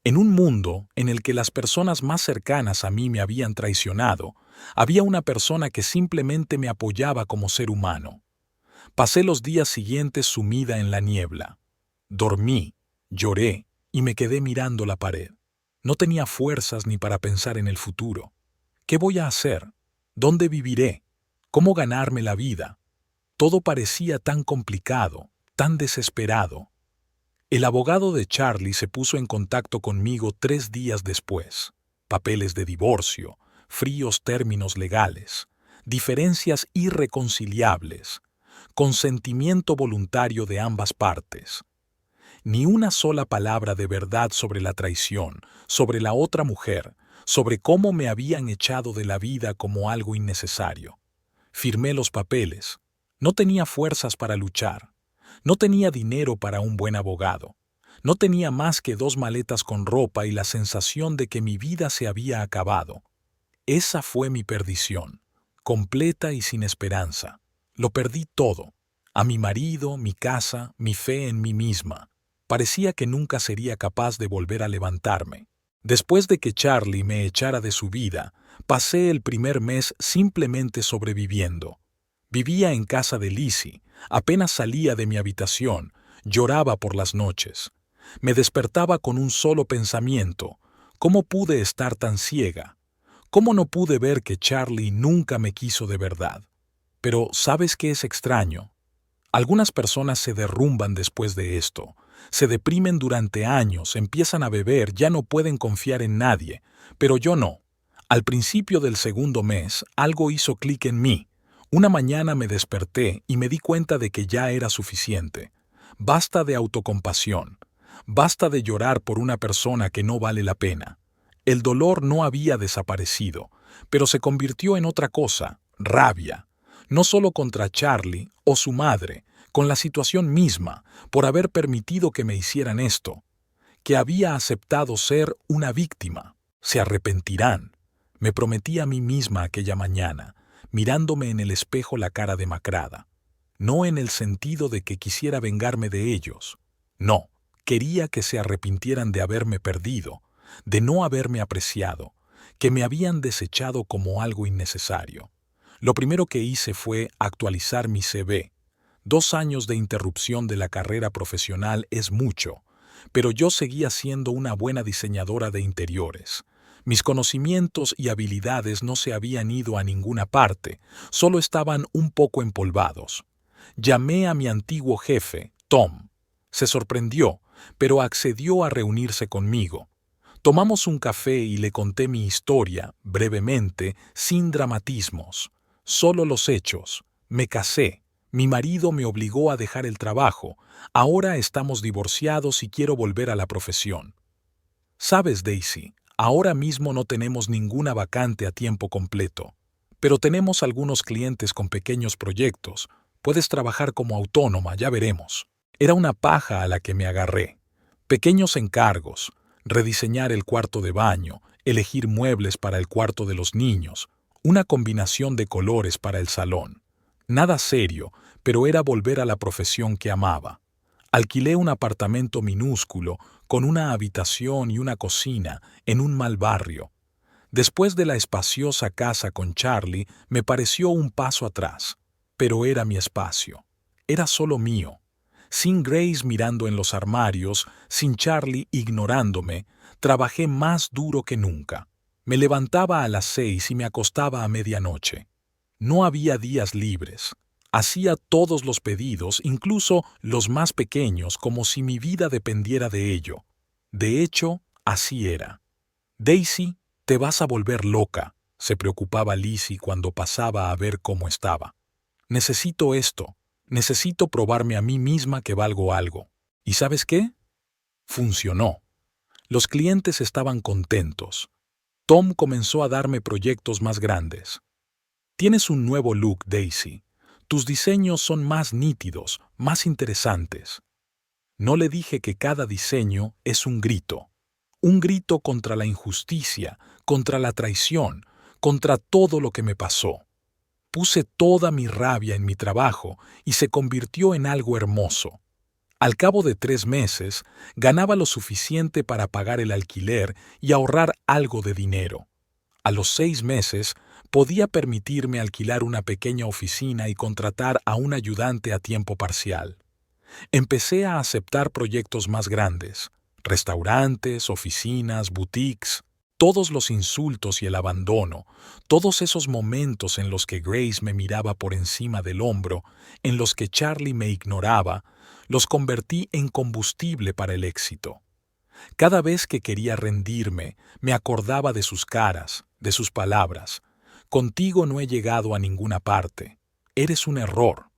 En un mundo en el que las personas más cercanas a mí me habían traicionado, había una persona que simplemente me apoyaba como ser humano. Pasé los días siguientes sumida en la niebla. Dormí, lloré y me quedé mirando la pared. No tenía fuerzas ni para pensar en el futuro. ¿Qué voy a hacer? ¿Dónde viviré? ¿Cómo ganarme la vida? Todo parecía tan complicado, tan desesperado. El abogado de Charlie se puso en contacto conmigo 3 días después. Papeles de divorcio, fríos términos legales, diferencias irreconciliables, consentimiento voluntario de ambas partes. Ni una sola palabra de verdad sobre la traición, sobre la otra mujer, sobre cómo me habían echado de la vida como algo innecesario. Firmé los papeles. No tenía fuerzas para luchar. No tenía dinero para un buen abogado. No tenía más que 2 maletas con ropa y la sensación de que mi vida se había acabado. Esa fue mi perdición, completa y sin esperanza. Lo perdí todo. A mi marido, mi casa, mi fe en mí misma. Parecía que nunca sería capaz de volver a levantarme. Después de que Charlie me echara de su vida, pasé el primer mes simplemente sobreviviendo. Vivía en casa de Lizzie, apenas salía de mi habitación, lloraba por las noches. Me despertaba con un solo pensamiento: ¿cómo pude estar tan ciega? ¿Cómo no pude ver que Charlie nunca me quiso de verdad? Pero ¿sabes qué es extraño? Algunas personas se derrumban después de esto, se deprimen durante años, empiezan a beber, ya no pueden confiar en nadie, pero yo no. Al principio del segundo mes, algo hizo clic en mí. Una mañana me desperté y me di cuenta de que ya era suficiente. Basta de autocompasión. Basta de llorar por una persona que no vale la pena. El dolor no había desaparecido, pero se convirtió en otra cosa, rabia. No solo contra Charlie o su madre, con la situación misma, por haber permitido que me hicieran esto, que había aceptado ser una víctima. Se arrepentirán. Me prometí a mí misma aquella mañana, mirándome en el espejo la cara demacrada. No en el sentido de que quisiera vengarme de ellos. No, quería que se arrepintieran de haberme perdido, de no haberme apreciado, que me habían desechado como algo innecesario. Lo primero que hice fue actualizar mi CV. 2 años de interrupción de la carrera profesional es mucho, pero yo seguía siendo una buena diseñadora de interiores. Mis conocimientos y habilidades no se habían ido a ninguna parte, solo estaban un poco empolvados. Llamé a mi antiguo jefe, Tom. Se sorprendió, pero accedió a reunirse conmigo. Tomamos un café y le conté mi historia, brevemente, sin dramatismos. Solo los hechos. Me casé. Mi marido me obligó a dejar el trabajo. Ahora estamos divorciados y quiero volver a la profesión. Sabes, Daisy, ahora mismo no tenemos ninguna vacante a tiempo completo, pero tenemos algunos clientes con pequeños proyectos. Puedes trabajar como autónoma, ya veremos. Era una paja a la que me agarré. Pequeños encargos, rediseñar el cuarto de baño, elegir muebles para el cuarto de los niños, una combinación de colores para el salón. Nada serio, pero era volver a la profesión que amaba. Alquilé un apartamento minúsculo, con una habitación y una cocina, en un mal barrio. Después de la espaciosa casa con Charlie, me pareció un paso atrás. Pero era mi espacio. Era solo mío. Sin Grace mirando en los armarios, sin Charlie ignorándome, trabajé más duro que nunca. Me levantaba a las 6 y me acostaba a medianoche. No había días libres. Hacía todos los pedidos, incluso los más pequeños, como si mi vida dependiera de ello. De hecho, así era. Daisy, te vas a volver loca, se preocupaba Lizzie cuando pasaba a ver cómo estaba. Necesito esto. Necesito probarme a mí misma que valgo algo. ¿Y sabes qué? Funcionó. Los clientes estaban contentos. Tom comenzó a darme proyectos más grandes. Tienes un nuevo look, Daisy. Tus diseños son más nítidos, más interesantes. No le dije que cada diseño es un grito. Un grito contra la injusticia, contra la traición, contra todo lo que me pasó. Puse toda mi rabia en mi trabajo y se convirtió en algo hermoso. Al cabo de 3 meses, ganaba lo suficiente para pagar el alquiler y ahorrar algo de dinero. A los 6 meses, podía permitirme alquilar una pequeña oficina y contratar a un ayudante a tiempo parcial. Empecé a aceptar proyectos más grandes, restaurantes, oficinas, boutiques. Todos los insultos y el abandono, todos esos momentos en los que Grace me miraba por encima del hombro, en los que Charlie me ignoraba, los convertí en combustible para el éxito. Cada vez que quería rendirme, me acordaba de sus caras, de sus palabras. Contigo no he llegado a ninguna parte. Eres un error.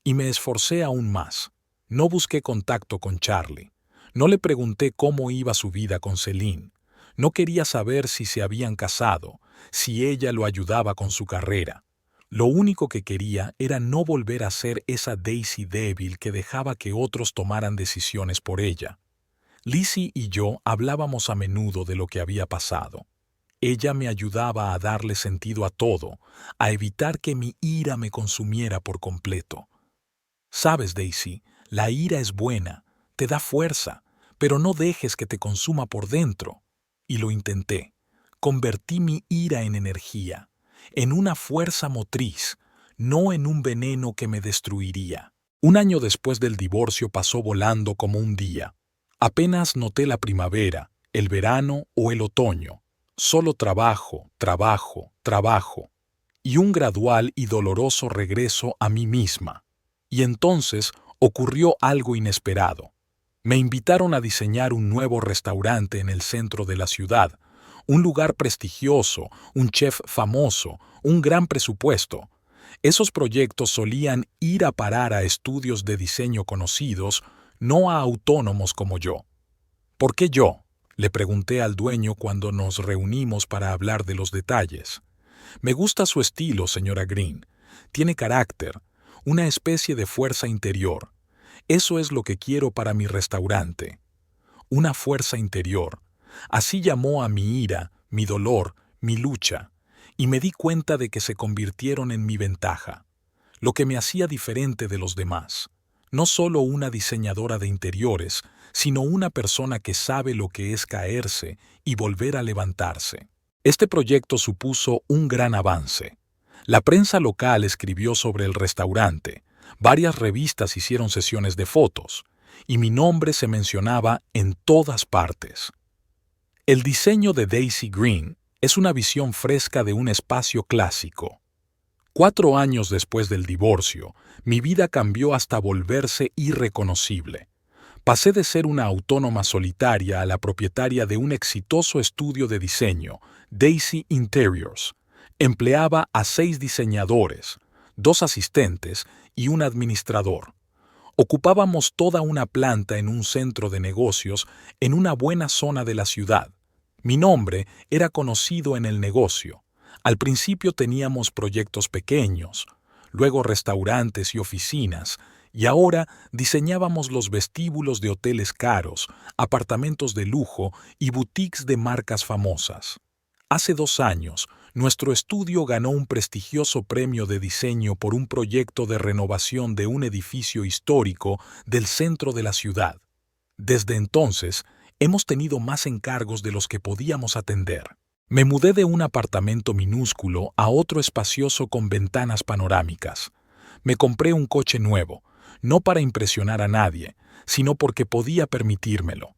Y me esforcé aún más. No busqué contacto con Charlie. No le pregunté cómo iba su vida con Celine. No quería saber si se habían casado, si ella lo ayudaba con su carrera. Lo único que quería era no volver a ser esa Daisy débil que dejaba que otros tomaran decisiones por ella. Lizzie y yo hablábamos a menudo de lo que había pasado. Ella me ayudaba a darle sentido a todo, a evitar que mi ira me consumiera por completo. Sabes, Daisy, la ira es buena, te da fuerza, pero no dejes que te consuma por dentro. Y lo intenté. Convertí mi ira en energía, en una fuerza motriz, no en un veneno que me destruiría. 1 año después del divorcio pasó volando como un día. Apenas noté la primavera, el verano o el otoño. Solo trabajo, trabajo, trabajo. y un gradual y doloroso regreso a mí misma. Y entonces ocurrió algo inesperado. Me invitaron a diseñar un nuevo restaurante en el centro de la ciudad, un lugar prestigioso, un chef famoso, un gran presupuesto. Esos proyectos solían ir a parar a estudios de diseño conocidos, no a autónomos como yo. ¿Por qué yo?, le pregunté al dueño cuando nos reunimos para hablar de los detalles. Me gusta su estilo, señora Green. Tiene carácter, una especie de fuerza interior. Eso es lo que quiero para mi restaurante. Una fuerza interior. Así llamó a mi ira, mi dolor, mi lucha, y me di cuenta de que se convirtieron en mi ventaja, lo que me hacía diferente de los demás. No solo una diseñadora de interiores, sino una persona que sabe lo que es caerse y volver a levantarse. Este proyecto supuso un gran avance. La prensa local escribió sobre el restaurante, varias revistas hicieron sesiones de fotos, y mi nombre se mencionaba en todas partes. El diseño de Daisy Green es una visión fresca de un espacio clásico. 4 años después del divorcio, mi vida cambió hasta volverse irreconocible. Pasé de ser una autónoma solitaria a la propietaria de un exitoso estudio de diseño, Daisy Interiors. Empleaba a 6 diseñadores, 2 asistentes y un administrador. Ocupábamos toda una planta en un centro de negocios en una buena zona de la ciudad. Mi nombre era conocido en el negocio. Al principio teníamos proyectos pequeños, luego restaurantes y oficinas, y ahora diseñábamos los vestíbulos de hoteles caros, apartamentos de lujo y boutiques de marcas famosas. Hace 2 años, nuestro estudio ganó un prestigioso premio de diseño por un proyecto de renovación de un edificio histórico del centro de la ciudad. Desde entonces, hemos tenido más encargos de los que podíamos atender. Me mudé de un apartamento minúsculo a otro espacioso con ventanas panorámicas. Me compré un coche nuevo, no para impresionar a nadie, sino porque podía permitírmelo.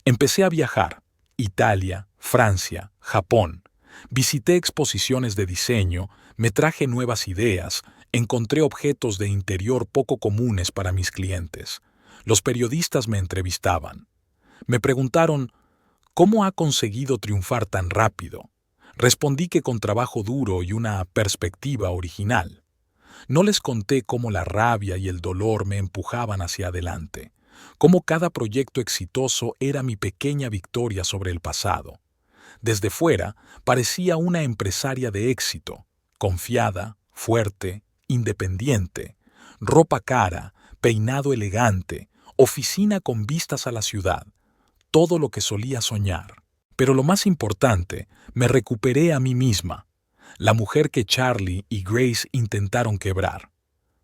Empecé a viajar. Italia, Francia, Japón. Visité exposiciones de diseño, me traje nuevas ideas, encontré objetos de interior poco comunes para mis clientes. Los periodistas me entrevistaban. Me preguntaron, ¿cómo ha conseguido triunfar tan rápido? Respondí que con trabajo duro y una perspectiva original. No les conté cómo la rabia y el dolor me empujaban hacia adelante, cómo cada proyecto exitoso era mi pequeña victoria sobre el pasado. Desde fuera, parecía una empresaria de éxito, confiada, fuerte, independiente, ropa cara, peinado elegante, oficina con vistas a la ciudad, todo lo que solía soñar. Pero lo más importante, me recuperé a mí misma, la mujer que Charlie y Grace intentaron quebrar.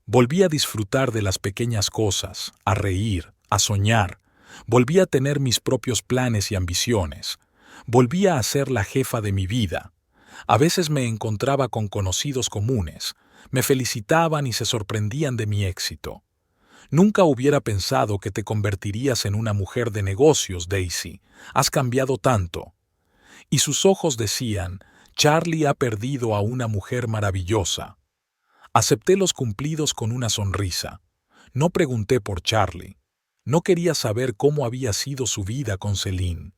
Volví a disfrutar de las pequeñas cosas, a reír, a soñar. Volví a tener mis propios planes y ambiciones. Volví a ser la jefa de mi vida. A veces me encontraba con conocidos comunes. Me felicitaban y se sorprendían de mi éxito. Nunca hubiera pensado que te convertirías en una mujer de negocios, Daisy. Has cambiado tanto. Y sus ojos decían, Charlie ha perdido a una mujer maravillosa. Acepté los cumplidos con una sonrisa. No pregunté por Charlie. No quería saber cómo había sido su vida con Celine.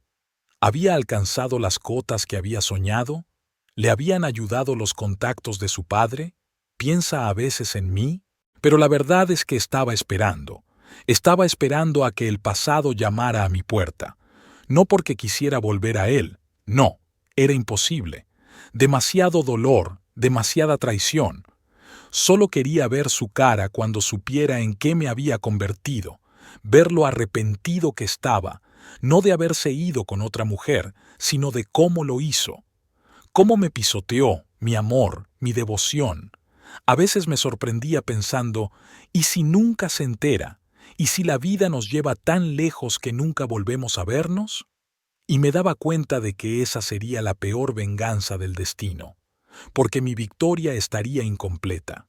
¿Había alcanzado las cotas que había soñado? ¿Le habían ayudado los contactos de su padre? ¿Piensa a veces en mí? Pero la verdad es que estaba esperando. Estaba esperando a que el pasado llamara a mi puerta. No porque quisiera volver a él. No, era imposible. Demasiado dolor, demasiada traición. Solo quería ver su cara cuando supiera en qué me había convertido, ver lo arrepentido que estaba, no de haberse ido con otra mujer, sino de cómo lo hizo. Cómo me pisoteó, mi amor, mi devoción. A veces me sorprendía pensando, ¿y si nunca se entera? ¿Y si la vida nos lleva tan lejos que nunca volvemos a vernos? Y me daba cuenta de que esa sería la peor venganza del destino, porque mi victoria estaría incompleta.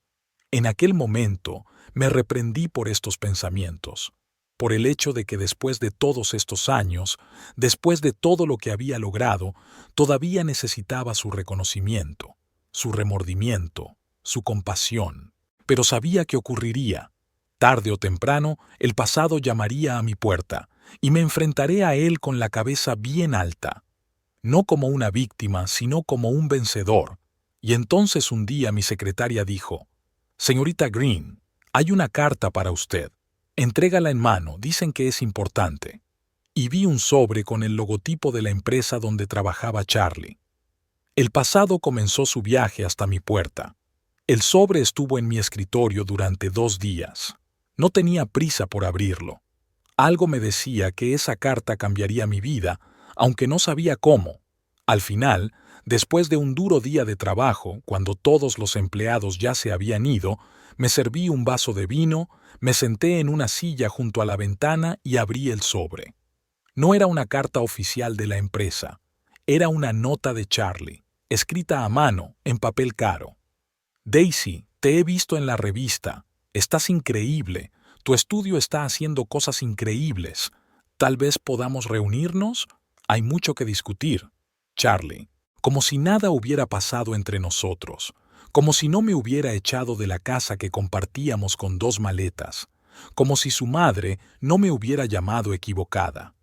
En aquel momento me reprendí por estos pensamientos, por el hecho de que después de todos estos años, después de todo lo que había logrado, todavía necesitaba su reconocimiento, su remordimiento, su compasión. Pero sabía que ocurriría. Tarde o temprano, el pasado llamaría a mi puerta, y me enfrentaré a él con la cabeza bien alta. No como una víctima, sino como un vencedor. Y entonces un día mi secretaria dijo: «Señorita Green, hay una carta para usted. Entrégala en mano, dicen que es importante». Y vi un sobre con el logotipo de la empresa donde trabajaba Charlie. El pasado comenzó su viaje hasta mi puerta. El sobre estuvo en mi escritorio durante 2 días. No tenía prisa por abrirlo. Algo me decía que esa carta cambiaría mi vida, aunque no sabía cómo. Al final, después de un duro día de trabajo, cuando todos los empleados ya se habían ido, me serví un vaso de vino, me senté en una silla junto a la ventana y abrí el sobre. No era una carta oficial de la empresa. Era una nota de Charlie, escrita a mano, en papel caro. «Daisy, te he visto en la revista. Estás increíble. Tu estudio está haciendo cosas increíbles. Tal vez podamos reunirnos. Hay mucho que discutir. Charlie». Como si nada hubiera pasado entre nosotros. Como si no me hubiera echado de la casa que compartíamos con 2 maletas. Como si su madre no me hubiera llamado equivocada.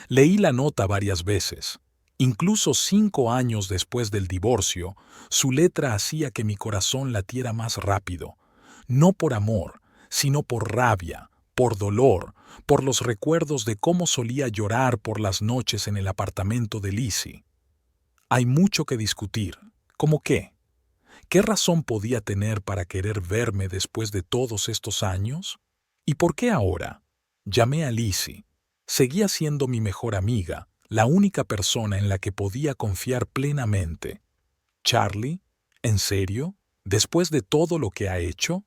Leí la nota varias veces. Incluso 5 años después del divorcio, su letra hacía que mi corazón latiera más rápido. No por amor, sino por rabia, por dolor, por los recuerdos de cómo solía llorar por las noches en el apartamento de Lizzie. Hay mucho que discutir. ¿Cómo qué? ¿Qué razón podía tener para querer verme después de todos estos años? ¿Y por qué ahora? Llamé a Lizzie. Seguía siendo mi mejor amiga, la única persona en la que podía confiar plenamente. «Charlie, ¿en serio? ¿Después de todo lo que ha hecho?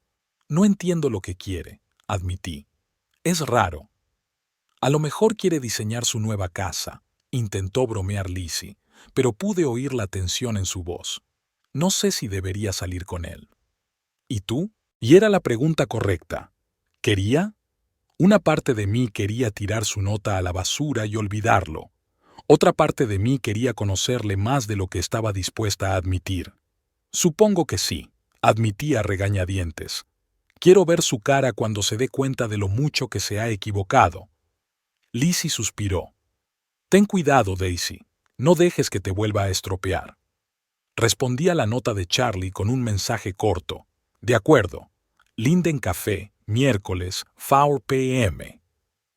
No entiendo lo que quiere», admití. «Es raro. A lo mejor quiere diseñar su nueva casa», intentó bromear Lizzie, pero pude oír la tensión en su voz. «No sé si debería salir con él». «¿Y tú?» Y era la pregunta correcta. ¿Quería? Una parte de mí quería tirar su nota a la basura y olvidarlo. Otra parte de mí quería conocerle más de lo que estaba dispuesta a admitir. «Supongo que sí», admití a regañadientes. «Quiero ver su cara cuando se dé cuenta de lo mucho que se ha equivocado». Lizzie suspiró. «Ten cuidado, Daisy. No dejes que te vuelva a estropear». Respondí a la nota de Charlie con un mensaje corto. «De acuerdo. Linden Café, miércoles, 4 p.m.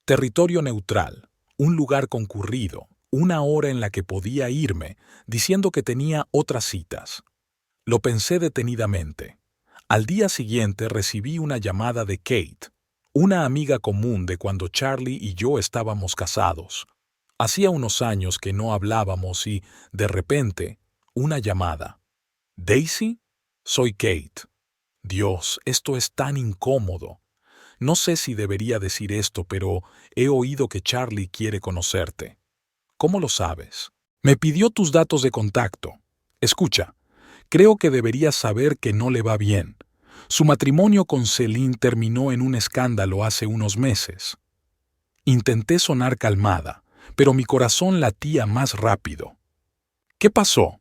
Territorio neutral, un lugar concurrido, una hora en la que podía irme, diciendo que tenía otras citas». Lo pensé detenidamente. Al día siguiente recibí una llamada de Kate, una amiga común de cuando Charlie y yo estábamos casados. Hacía unos años que no hablábamos y, de repente, una llamada. «¿Daisy? Soy Kate». Dios, esto es tan incómodo. No sé si debería decir esto, pero he oído que Charlie quiere conocerte. ¿Cómo lo sabes? Me pidió tus datos de contacto. Escucha, creo que deberías saber que no le va bien. Su matrimonio con Celine terminó en un escándalo hace unos meses. Intenté sonar calmada, pero mi corazón latía más rápido. ¿Qué pasó?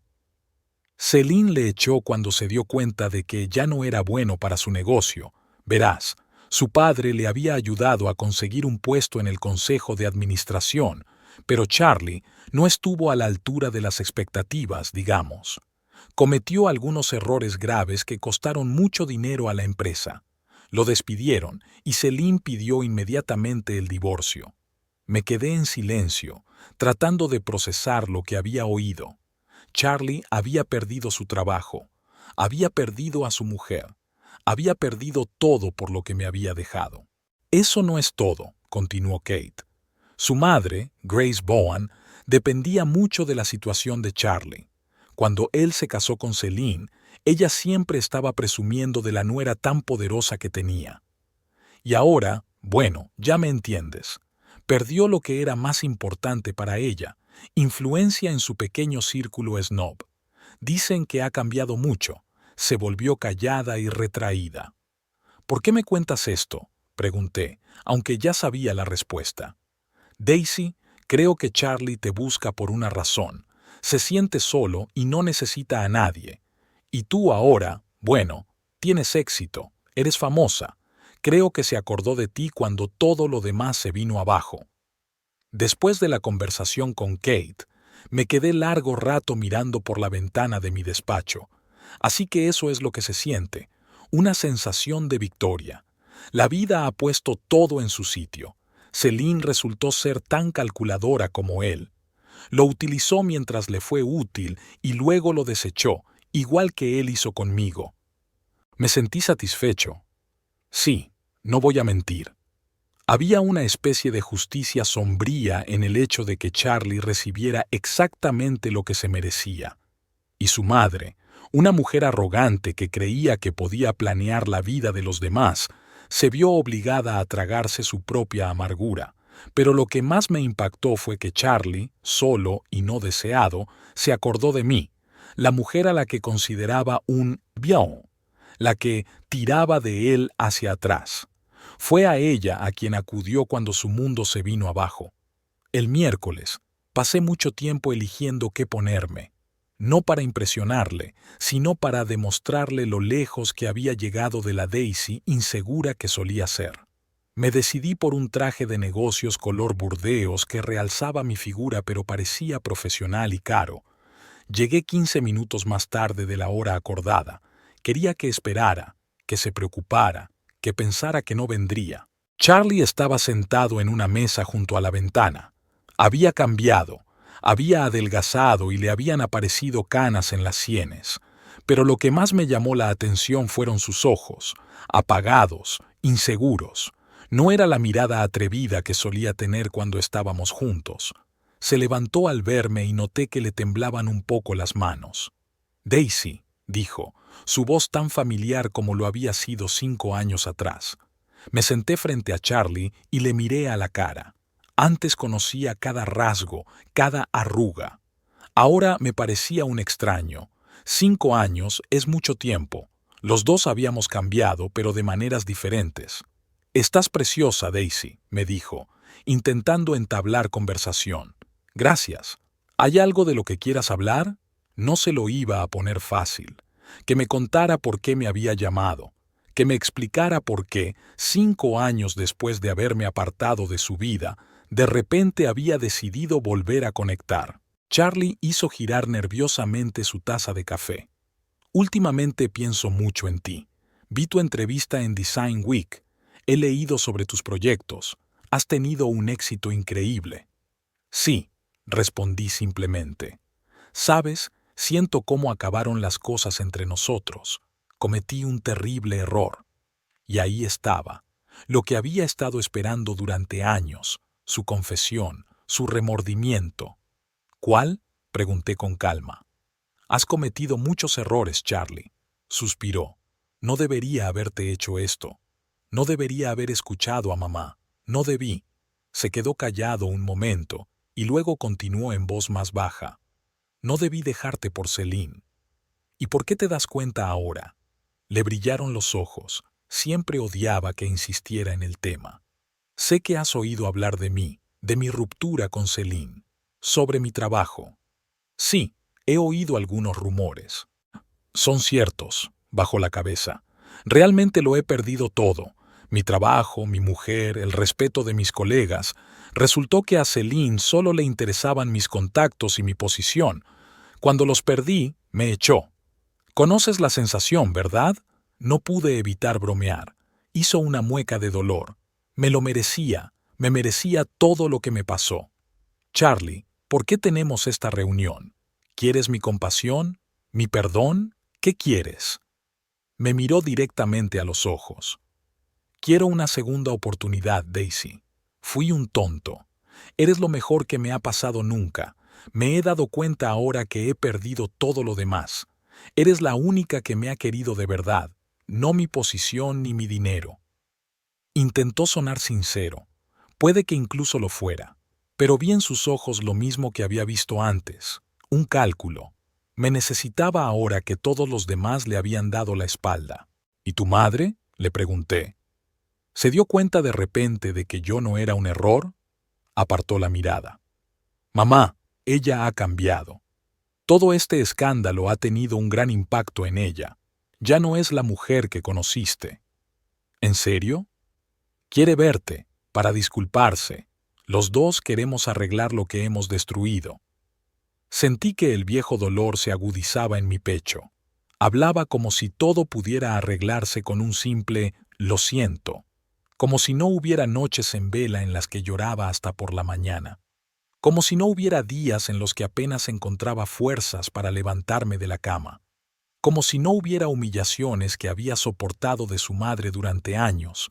Celine le echó cuando se dio cuenta de que ya no era bueno para su negocio. Verás, su padre le había ayudado a conseguir un puesto en el consejo de administración, pero Charlie no estuvo a la altura de las expectativas, digamos. Cometió algunos errores graves que costaron mucho dinero a la empresa. Lo despidieron y Celine pidió inmediatamente el divorcio. Me quedé en silencio, tratando de procesar lo que había oído. Charlie había perdido su trabajo, había perdido a su mujer, había perdido todo por lo que me había dejado. «Eso no es todo», continuó Kate. Su madre, Grace Bowen, dependía mucho de la situación de Charlie. Cuando él se casó con Celine, ella siempre estaba presumiendo de la nuera tan poderosa que tenía. Y ahora, bueno, ya me entiendes. Perdió lo que era más importante para ella, influencia en su pequeño círculo snob. Dicen que ha cambiado mucho, se volvió callada y retraída. «¿Por qué me cuentas esto?», pregunté, aunque ya sabía la respuesta. «Daisy, creo que Charlie te busca por una razón. Se siente solo y no necesita a nadie. Y tú ahora, bueno, tienes éxito, eres famosa. Creo que se acordó de ti cuando todo lo demás se vino abajo. Después de la conversación con Kate, me quedé largo rato mirando por la ventana de mi despacho. Así que eso es lo que se siente, una sensación de victoria. La vida ha puesto todo en su sitio. Celine resultó ser tan calculadora como él. Lo utilizó mientras le fue útil y luego lo desechó, igual que él hizo conmigo. Me sentí satisfecho. Sí, no voy a mentir. Había una especie de justicia sombría en el hecho de que Charlie recibiera exactamente lo que se merecía. Y su madre, una mujer arrogante que creía que podía planear la vida de los demás, se vio obligada a tragarse su propia amargura. Pero lo que más me impactó fue que Charlie, solo y no deseado, se acordó de mí, la mujer a la que consideraba un bien, la que tiraba de él hacia atrás. Fue a ella a quien acudió cuando su mundo se vino abajo. El miércoles, pasé mucho tiempo eligiendo qué ponerme, no para impresionarle, sino para demostrarle lo lejos que había llegado de la Daisy insegura que solía ser. Me decidí por un traje de negocios color burdeos que realzaba mi figura pero parecía profesional y caro. Llegué 15 minutos más tarde de la hora acordada. Quería que esperara, que se preocupara, que pensara que no vendría. Charlie estaba sentado en una mesa junto a la ventana. Había cambiado, había adelgazado y le habían aparecido canas en las sienes. Pero lo que más me llamó la atención fueron sus ojos, apagados, inseguros. No era la mirada atrevida que solía tener cuando estábamos juntos. Se levantó al verme y noté que le temblaban un poco las manos. «Daisy», dijo, su voz tan familiar como lo había sido 5 años atrás. Me senté frente a Charlie y le miré a la cara. Antes conocía cada rasgo, cada arruga. Ahora me parecía un extraño. 5 años es mucho tiempo. Los dos habíamos cambiado, pero de maneras diferentes. «Estás preciosa, Daisy», me dijo, intentando entablar conversación. «Gracias. ¿Hay algo de lo que quieras hablar?» No se lo iba a poner fácil. Que me contara por qué me había llamado. Que me explicara por qué, 5 años después de haberme apartado de su vida, de repente había decidido volver a conectar. Charlie hizo girar nerviosamente su taza de café. «Últimamente pienso mucho en ti. Vi tu entrevista en Design Week. He leído sobre tus proyectos. Has tenido un éxito increíble». «Sí», respondí simplemente. «Sabes, siento cómo acabaron las cosas entre nosotros. Cometí un terrible error». Y ahí estaba, lo que había estado esperando durante años, su confesión, su remordimiento. «¿Cuál?», pregunté con calma. «Has cometido muchos errores, Charlie», suspiró. «No debería haberte hecho esto. No debería haber escuchado a mamá. No debí». Se quedó callado un momento y luego continuó en voz más baja. «No debí dejarte por Celine». «¿Y por qué te das cuenta ahora?». Le brillaron los ojos. Siempre odiaba que insistiera en el tema. «Sé que has oído hablar de mí, de mi ruptura con Celine, sobre mi trabajo». «Sí, he oído algunos rumores». «Son ciertos», bajó la cabeza. «Realmente lo he perdido todo. Mi trabajo, mi mujer, el respeto de mis colegas. Resultó que a Celine solo le interesaban mis contactos y mi posición. Cuando los perdí, me echó. Conoces la sensación, ¿verdad?». No pude evitar bromear. Hizo una mueca de dolor. Me lo merecía, me merecía todo lo que me pasó. «Charlie, ¿por qué tenemos esta reunión? ¿Quieres mi compasión? ¿Mi perdón? ¿Qué quieres?». Me miró directamente a los ojos. «Quiero una segunda oportunidad, Daisy. Fui un tonto. Eres lo mejor que me ha pasado nunca. Me he dado cuenta ahora que he perdido todo lo demás. Eres la única que me ha querido de verdad, no mi posición ni mi dinero». Intentó sonar sincero. Puede que incluso lo fuera. Pero vi en sus ojos lo mismo que había visto antes. Un cálculo. Me necesitaba ahora que todos los demás le habían dado la espalda. «¿Y tu madre?», le pregunté. «¿Se dio cuenta de repente de que yo no era un error?». Apartó la mirada. «Mamá, ella ha cambiado». Todo este escándalo ha tenido un gran impacto en ella. Ya no es la mujer que conociste. ¿En serio? Quiere verte, para disculparse. Los dos queremos arreglar lo que hemos destruido. Sentí que el viejo dolor se agudizaba en mi pecho. Hablaba como si todo pudiera arreglarse con un simple «lo siento», como si no hubiera noches en vela en las que lloraba hasta por la mañana, como si no hubiera días en los que apenas encontraba fuerzas para levantarme de la cama, como si no hubiera humillaciones que había soportado de su madre durante años,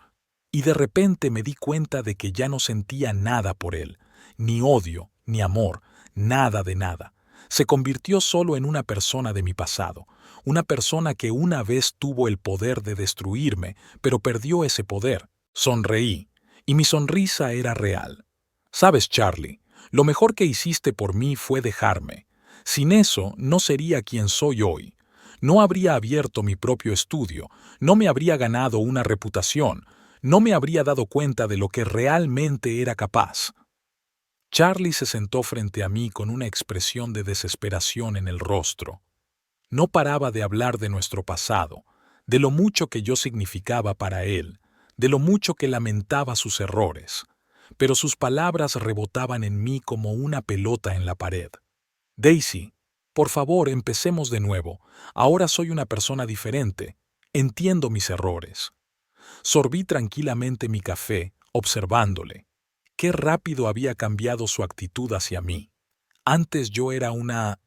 y de repente me di cuenta de que ya no sentía nada por él, ni odio, ni amor, nada de nada. Se convirtió solo en una persona de mi pasado, una persona que una vez tuvo el poder de destruirme, pero perdió ese poder. Sonreí, y mi sonrisa era real. Sabes, Charlie, lo mejor que hiciste por mí fue dejarme. Sin eso, no sería quien soy hoy. No habría abierto mi propio estudio, no me habría ganado una reputación, no me habría dado cuenta de lo que realmente era capaz. Charlie se sentó frente a mí con una expresión de desesperación en el rostro. No paraba de hablar de nuestro pasado, de lo mucho que yo significaba para él, de lo mucho que lamentaba sus errores, pero sus palabras rebotaban en mí como una pelota en la pared. Daisy, por favor, empecemos de nuevo. Ahora soy una persona diferente. Entiendo mis errores. Sorbí tranquilamente mi café, observándole. Qué rápido había cambiado su actitud hacia mí. Antes yo era una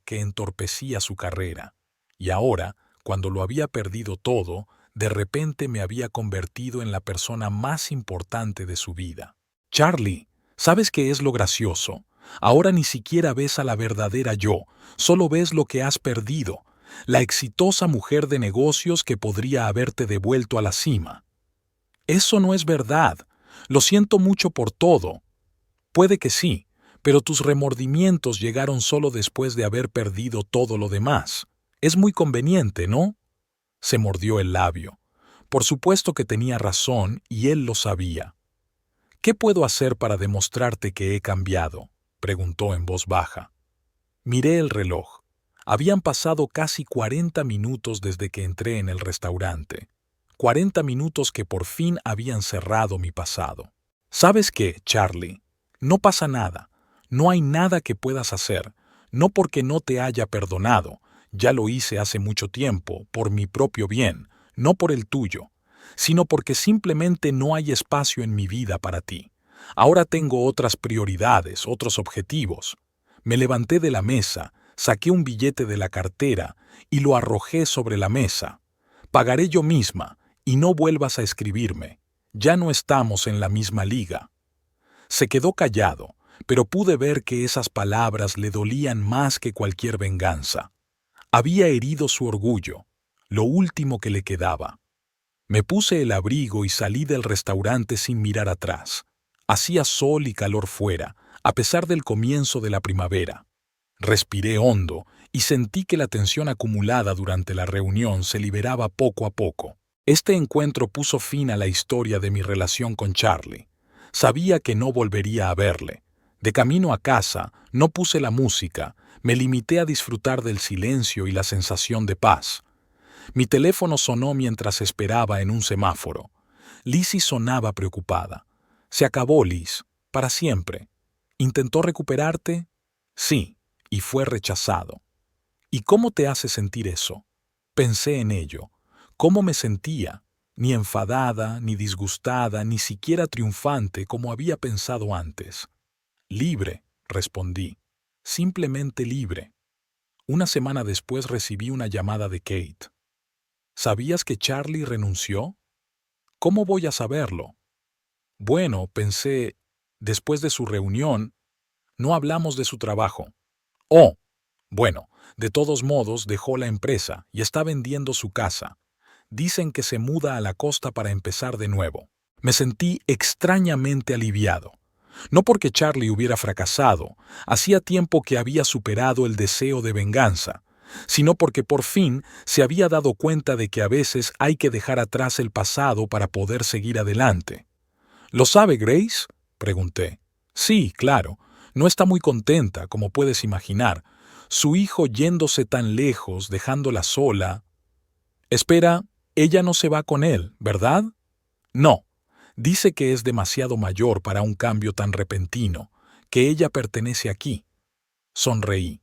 que entorpecía su carrera, y ahora, cuando lo había perdido todo, de repente me había convertido en la persona más importante de su vida. Charlie, ¿sabes qué es lo gracioso? Ahora ni siquiera ves a la verdadera yo, solo ves lo que has perdido, la exitosa mujer de negocios que podría haberte devuelto a la cima. Eso no es verdad. Lo siento mucho por todo. Puede que sí, pero tus remordimientos llegaron solo después de haber perdido todo lo demás. Es muy conveniente, ¿no? Se mordió el labio. Por supuesto que tenía razón y él lo sabía. ¿Qué puedo hacer para demostrarte que he cambiado?, preguntó en voz baja. Miré el reloj. Habían pasado casi 40 minutos desde que entré en el restaurante. 40 minutos que por fin habían cerrado mi pasado. ¿Sabes qué, Charlie? No pasa nada. No hay nada que puedas hacer. No porque no te haya perdonado. Ya lo hice hace mucho tiempo, por mi propio bien, no por el tuyo, sino porque simplemente no hay espacio en mi vida para ti. Ahora tengo otras prioridades, otros objetivos. Me levanté de la mesa, saqué un billete de la cartera y lo arrojé sobre la mesa. Pagaré yo misma, y no vuelvas a escribirme. Ya no estamos en la misma liga. Se quedó callado, pero pude ver que esas palabras le dolían más que cualquier venganza. Había herido su orgullo, lo último que le quedaba. Me puse el abrigo y salí del restaurante sin mirar atrás. Hacía sol y calor fuera, a pesar del comienzo de la primavera. Respiré hondo y sentí que la tensión acumulada durante la reunión se liberaba poco a poco. Este encuentro puso fin a la historia de mi relación con Charlie. Sabía que no volvería a verle. De camino a casa, no puse la música, me limité a disfrutar del silencio y la sensación de paz. Mi teléfono sonó mientras esperaba en un semáforo. Lizzie sonaba preocupada. Se acabó, Liz, para siempre. ¿Intentó recuperarte? Sí, y fue rechazado. ¿Y cómo te hace sentir eso? Pensé en ello. ¿Cómo me sentía? Ni enfadada, ni disgustada, ni siquiera triunfante como había pensado antes. Libre, respondí. Simplemente libre. Una semana después recibí una llamada de Kate. ¿Sabías que Charlie renunció? ¿Cómo voy a saberlo? Bueno, pensé, después de su reunión, no hablamos de su trabajo. Oh, bueno, de todos modos dejó la empresa y está vendiendo su casa. Dicen que se muda a la costa para empezar de nuevo. Me sentí extrañamente aliviado. No porque Charlie hubiera fracasado, hacía tiempo que había superado el deseo de venganza, sino porque por fin se había dado cuenta de que a veces hay que dejar atrás el pasado para poder seguir adelante. ¿Lo sabe Grace?, pregunté. Sí, claro. No está muy contenta, como puedes imaginar. Su hijo yéndose tan lejos, dejándola sola. Espera, ella no se va con él, ¿verdad? No. Dice que es demasiado mayor para un cambio tan repentino, que ella pertenece aquí. Sonreí.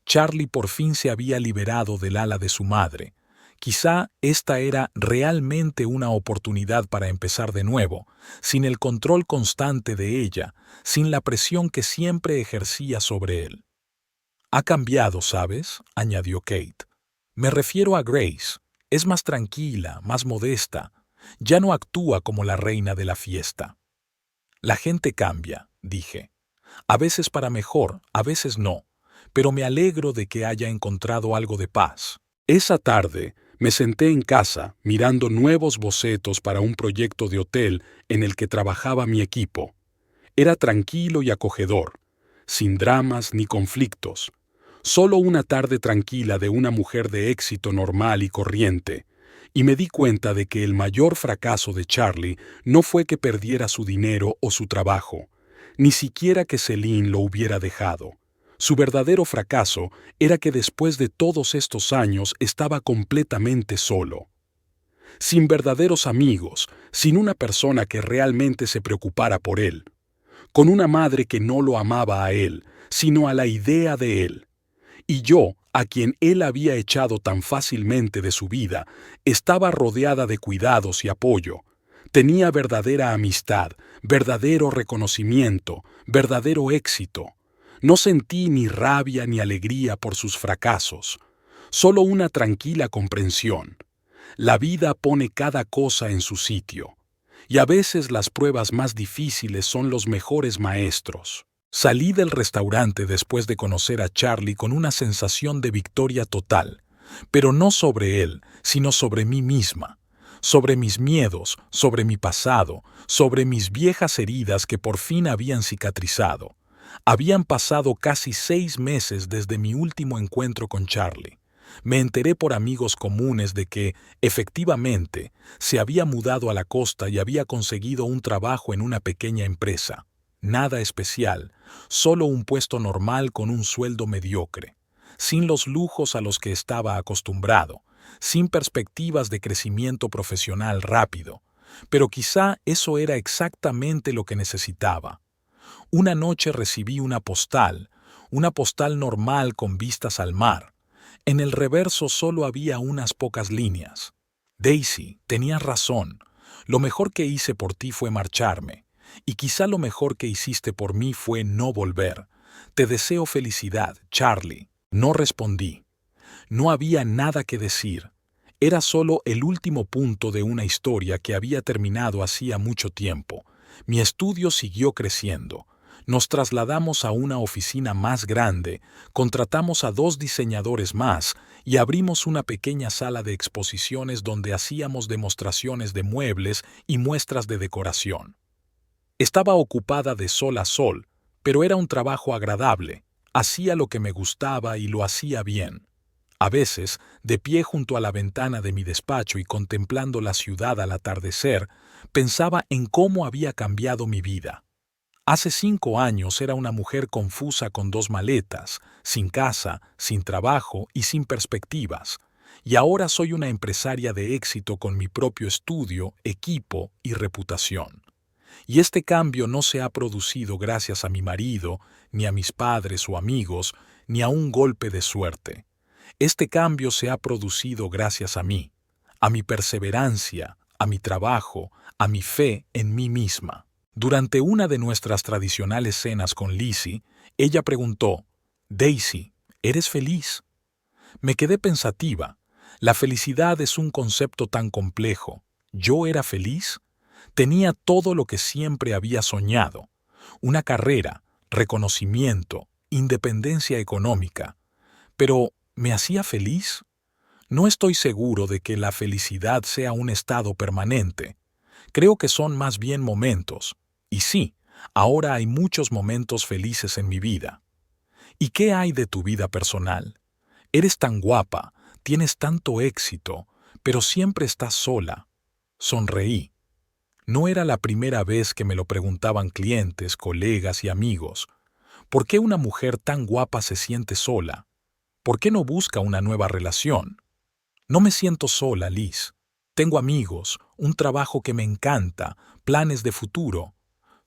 Charlie por fin se había liberado del ala de su madre. Quizá esta era realmente una oportunidad para empezar de nuevo, sin el control constante de ella, sin la presión que siempre ejercía sobre él. Ha cambiado, ¿sabes?, añadió Kate. Me refiero a Grace. Es más tranquila, más modesta. Ya no actúa como la reina de la fiesta. La gente cambia, dije. A veces para mejor, a veces no, pero me alegro de que haya encontrado algo de paz. Esa tarde me senté en casa mirando nuevos bocetos para un proyecto de hotel en el que trabajaba mi equipo. Era tranquilo y acogedor, sin dramas ni conflictos. Solo una tarde tranquila de una mujer de éxito normal y corriente, y me di cuenta de que el mayor fracaso de Charlie no fue que perdiera su dinero o su trabajo, ni siquiera que Celine lo hubiera dejado. Su verdadero fracaso era que después de todos estos años estaba completamente solo. Sin verdaderos amigos, sin una persona que realmente se preocupara por él, con una madre que no lo amaba a él, sino a la idea de él. Y yo, a quien él había echado tan fácilmente de su vida, estaba rodeada de cuidados y apoyo. Tenía verdadera amistad, verdadero reconocimiento, verdadero éxito. No sentí ni rabia ni alegría por sus fracasos, solo una tranquila comprensión. La vida pone cada cosa en su sitio, y a veces las pruebas más difíciles son los mejores maestros. Salí del restaurante después de conocer a Charlie con una sensación de victoria total, pero no sobre él, sino sobre mí misma, sobre mis miedos, sobre mi pasado, sobre mis viejas heridas que por fin habían cicatrizado. Habían pasado casi 6 meses desde mi último encuentro con Charlie. Me enteré por amigos comunes de que, efectivamente, se había mudado a la costa y había conseguido un trabajo en una pequeña empresa. Nada especial, solo un puesto normal con un sueldo mediocre, sin los lujos a los que estaba acostumbrado, sin perspectivas de crecimiento profesional rápido. Pero quizá eso era exactamente lo que necesitaba. Una noche recibí una postal normal con vistas al mar. En el reverso solo había unas pocas líneas. Daisy, tenías razón. Lo mejor que hice por ti fue marcharme. Y quizá lo mejor que hiciste por mí fue no volver. Te deseo felicidad, Charlie. No respondí. No había nada que decir. Era solo el último punto de una historia que había terminado hacía mucho tiempo. Mi estudio siguió creciendo. Nos trasladamos a una oficina más grande, contratamos a 2 diseñadores más y abrimos una pequeña sala de exposiciones donde hacíamos demostraciones de muebles y muestras de decoración. Estaba ocupada de sol a sol, pero era un trabajo agradable. Hacía lo que me gustaba y lo hacía bien. A veces, de pie junto a la ventana de mi despacho y contemplando la ciudad al atardecer, pensaba en cómo había cambiado mi vida. Hace 5 años era una mujer confusa con 2 maletas, sin casa, sin trabajo y sin perspectivas. Y ahora soy una empresaria de éxito con mi propio estudio, equipo y reputación. Y este cambio no se ha producido gracias a mi marido, ni a mis padres o amigos, ni a un golpe de suerte. Este cambio se ha producido gracias a mí, a mi perseverancia, a mi trabajo, a mi fe en mí misma. Durante una de nuestras tradicionales cenas con Lizzie, ella preguntó, «Daisy, ¿eres feliz?» Me quedé pensativa. La felicidad es un concepto tan complejo. ¿Yo era feliz? Tenía todo lo que siempre había soñado. Una carrera, reconocimiento, independencia económica. Pero, ¿me hacía feliz? No estoy seguro de que la felicidad sea un estado permanente. Creo que son más bien momentos. Y sí, ahora hay muchos momentos felices en mi vida. ¿Y qué hay de tu vida personal? Eres tan guapa, tienes tanto éxito, pero siempre estás sola. Sonreí. No era la primera vez que me lo preguntaban clientes, colegas y amigos. ¿Por qué una mujer tan guapa se siente sola? ¿Por qué no busca una nueva relación? No me siento sola, Liz. Tengo amigos, un trabajo que me encanta, planes de futuro.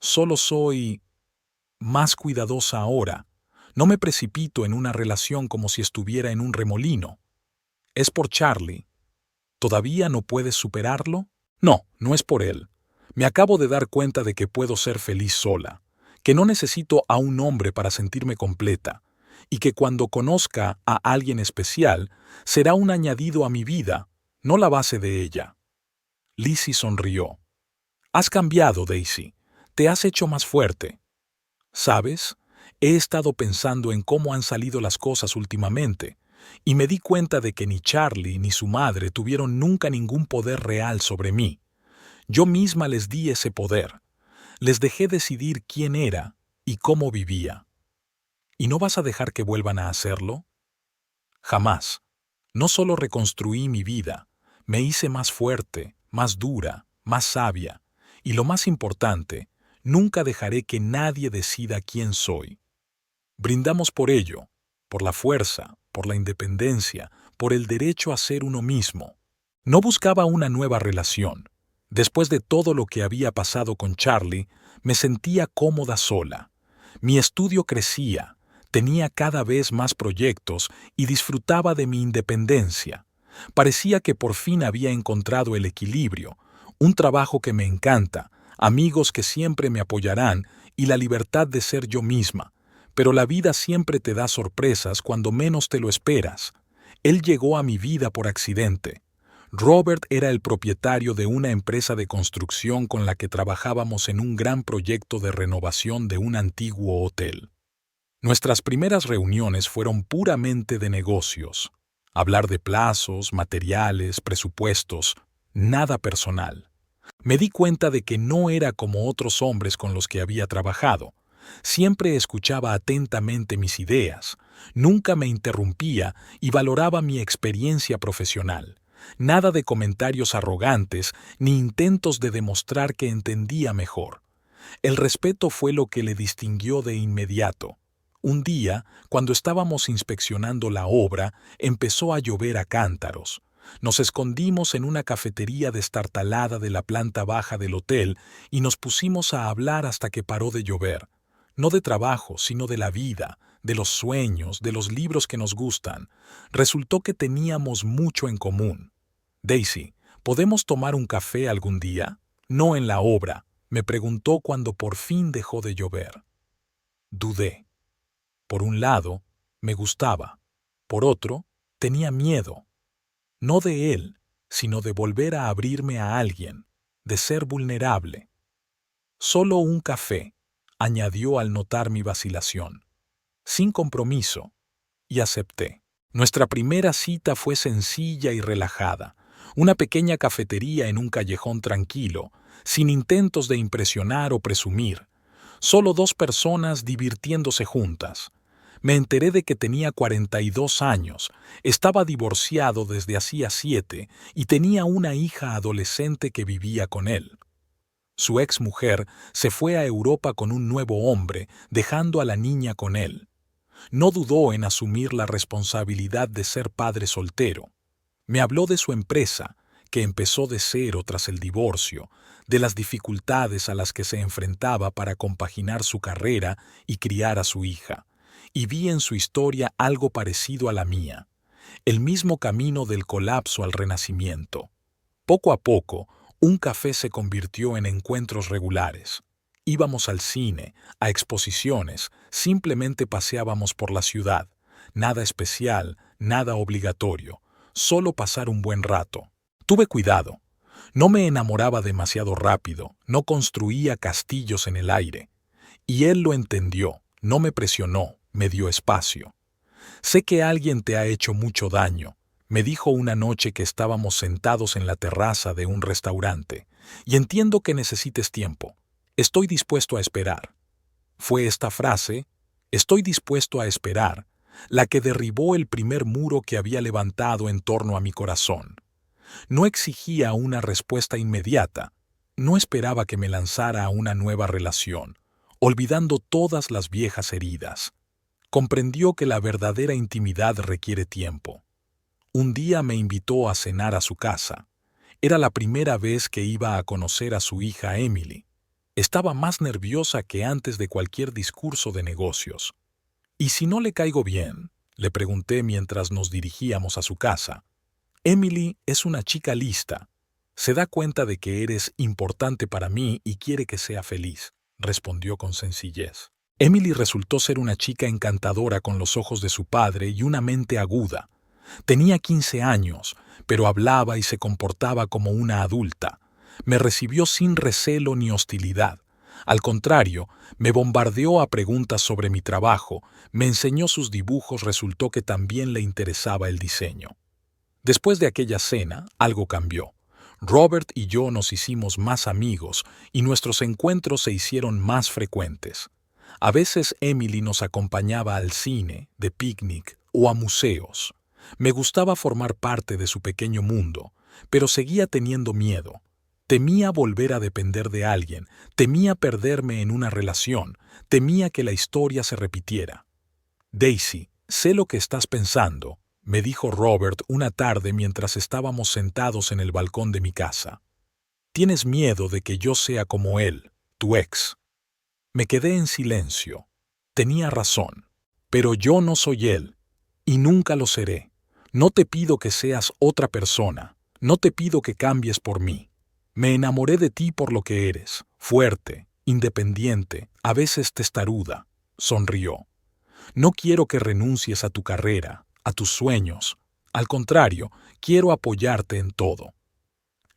Solo soy más cuidadosa ahora. No me precipito en una relación como si estuviera en un remolino. Es por Charlie. ¿Todavía no puedes superarlo? No, no es por él. Me acabo de dar cuenta de que puedo ser feliz sola, que no necesito a un hombre para sentirme completa, y que cuando conozca a alguien especial, será un añadido a mi vida, no la base de ella. Lizzie sonrió. Has cambiado, Daisy. Te has hecho más fuerte. ¿Sabes? He estado pensando en cómo han salido las cosas últimamente, y me di cuenta de que ni Charlie ni su madre tuvieron nunca ningún poder real sobre mí. Yo misma les di ese poder. Les dejé decidir quién era y cómo vivía. ¿Y no vas a dejar que vuelvan a hacerlo? Jamás. No solo reconstruí mi vida, me hice más fuerte, más dura, más sabia, y lo más importante, nunca dejaré que nadie decida quién soy. Brindamos por ello, por la fuerza, por la independencia, por el derecho a ser uno mismo. No buscaba una nueva relación. Después de todo lo que había pasado con Charlie, me sentía cómoda sola. Mi estudio crecía, tenía cada vez más proyectos y disfrutaba de mi independencia. Parecía que por fin había encontrado el equilibrio, un trabajo que me encanta, amigos que siempre me apoyarán y la libertad de ser yo misma. Pero la vida siempre te da sorpresas cuando menos te lo esperas. Él llegó a mi vida por accidente. Robert era el propietario de una empresa de construcción con la que trabajábamos en un gran proyecto de renovación de un antiguo hotel. Nuestras primeras reuniones fueron puramente de negocios. Hablar de plazos, materiales, presupuestos, nada personal. Me di cuenta de que no era como otros hombres con los que había trabajado. Siempre escuchaba atentamente mis ideas, nunca me interrumpía y valoraba mi experiencia profesional. Nada de comentarios arrogantes ni intentos de demostrar que entendía mejor. El respeto fue lo que le distinguió de inmediato. Un día, cuando estábamos inspeccionando la obra, empezó a llover a cántaros. Nos escondimos en una cafetería destartalada de la planta baja del hotel y nos pusimos a hablar hasta que paró de llover. No de trabajo, sino de la vida, de los sueños, de los libros que nos gustan. Resultó que teníamos mucho en común. Daisy, ¿podemos tomar un café algún día? No en la obra, me preguntó cuando por fin dejó de llover. Dudé. Por un lado, me gustaba. Por otro, tenía miedo. No de él, sino de volver a abrirme a alguien, de ser vulnerable. Solo un café, añadió al notar mi vacilación. Sin compromiso, y acepté. Nuestra primera cita fue sencilla y relajada. Una pequeña cafetería en un callejón tranquilo, sin intentos de impresionar o presumir. Solo dos personas divirtiéndose juntas. Me enteré de que tenía 42 años, estaba divorciado desde hacía 7 y tenía una hija adolescente que vivía con él. Su exmujer se fue a Europa con un nuevo hombre, dejando a la niña con él. No dudó en asumir la responsabilidad de ser padre soltero. Me habló de su empresa, que empezó de cero tras el divorcio, de las dificultades a las que se enfrentaba para compaginar su carrera y criar a su hija. Y vi en su historia algo parecido a la mía, el mismo camino del colapso al renacimiento. Poco a poco, un café se convirtió en encuentros regulares. Íbamos al cine, a exposiciones, simplemente paseábamos por la ciudad. Nada especial, nada obligatorio, solo pasar un buen rato. Tuve cuidado. No me enamoraba demasiado rápido, no construía castillos en el aire. Y él lo entendió, no me presionó, me dio espacio. Sé que alguien te ha hecho mucho daño, me dijo una noche que estábamos sentados en la terraza de un restaurante, y entiendo que necesites tiempo. Estoy dispuesto a esperar. Fue esta frase, estoy dispuesto a esperar, la que derribó el primer muro que había levantado en torno a mi corazón. No exigía una respuesta inmediata, no esperaba que me lanzara a una nueva relación, olvidando todas las viejas heridas. Comprendió que la verdadera intimidad requiere tiempo. Un día me invitó a cenar a su casa. Era la primera vez que iba a conocer a su hija Emily. Estaba más nerviosa que antes de cualquier discurso de negocios. ¿Y si no le caigo bien?, le pregunté mientras nos dirigíamos a su casa. Emily es una chica lista. Se da cuenta de que eres importante para mí y quiere que sea feliz, respondió con sencillez. Emily resultó ser una chica encantadora con los ojos de su padre y una mente aguda. Tenía 15 años, pero hablaba y se comportaba como una adulta. Me recibió sin recelo ni hostilidad. Al contrario, me bombardeó a preguntas sobre mi trabajo, me enseñó sus dibujos, resultó que también le interesaba el diseño. Después de aquella cena, algo cambió. Robert y yo nos hicimos más amigos y nuestros encuentros se hicieron más frecuentes. A veces Emily nos acompañaba al cine, de picnic o a museos. Me gustaba formar parte de su pequeño mundo, pero seguía teniendo miedo. Temía volver a depender de alguien, temía perderme en una relación, temía que la historia se repitiera. Daisy, sé lo que estás pensando, me dijo Robert una tarde mientras estábamos sentados en el balcón de mi casa. Tienes miedo de que yo sea como él, tu ex. Me quedé en silencio. Tenía razón, pero yo no soy él, y nunca lo seré. No te pido que seas otra persona, no te pido que cambies por mí. Me enamoré de ti por lo que eres, fuerte, independiente, a veces testaruda, sonrió. No quiero que renuncies a tu carrera, a tus sueños. Al contrario, quiero apoyarte en todo.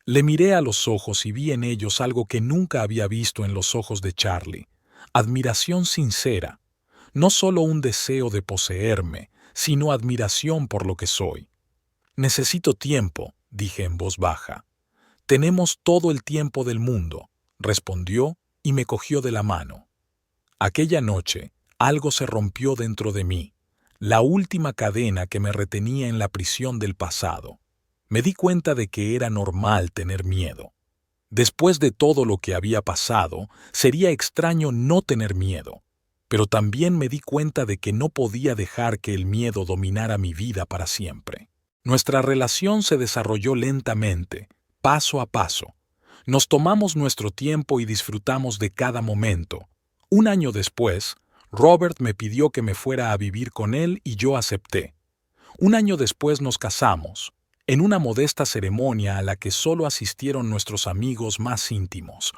Le miré a los ojos y vi en ellos algo que nunca había visto en los ojos de Charlie. Admiración sincera. No solo un deseo de poseerme, sino admiración por lo que soy. Necesito tiempo, dije en voz baja. Tenemos todo el tiempo del mundo, respondió y me cogió de la mano. Aquella noche, algo se rompió dentro de mí, la última cadena que me retenía en la prisión del pasado. Me di cuenta de que era normal tener miedo. Después de todo lo que había pasado, sería extraño no tener miedo, pero también me di cuenta de que no podía dejar que el miedo dominara mi vida para siempre. Nuestra relación se desarrolló lentamente, paso a paso. Nos tomamos nuestro tiempo y disfrutamos de cada momento. Un año después, Robert me pidió que me fuera a vivir con él y yo acepté. Un año después nos casamos, en una modesta ceremonia a la que solo asistieron nuestros amigos más íntimos.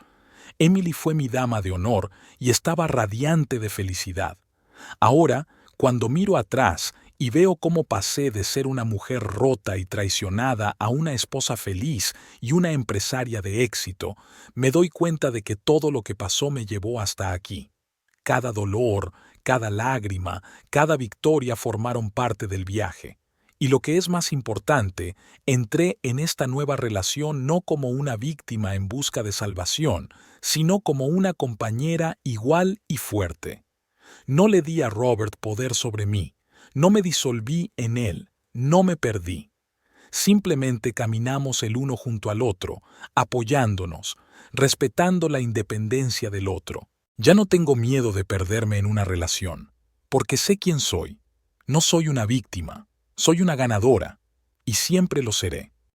Emily fue mi dama de honor y estaba radiante de felicidad. Ahora, cuando miro atrás y veo cómo pasé de ser una mujer rota y traicionada a una esposa feliz y una empresaria de éxito, me doy cuenta de que todo lo que pasó me llevó hasta aquí. Cada dolor, cada lágrima, cada victoria formaron parte del viaje. Y lo que es más importante, entré en esta nueva relación no como una víctima en busca de salvación, sino como una compañera igual y fuerte. No le di a Robert poder sobre mí, no me disolví en él, no me perdí. Simplemente caminamos el uno junto al otro, apoyándonos, respetando la independencia del otro. Ya no tengo miedo de perderme en una relación, porque sé quién soy. No soy una víctima, soy una ganadora, y siempre lo seré.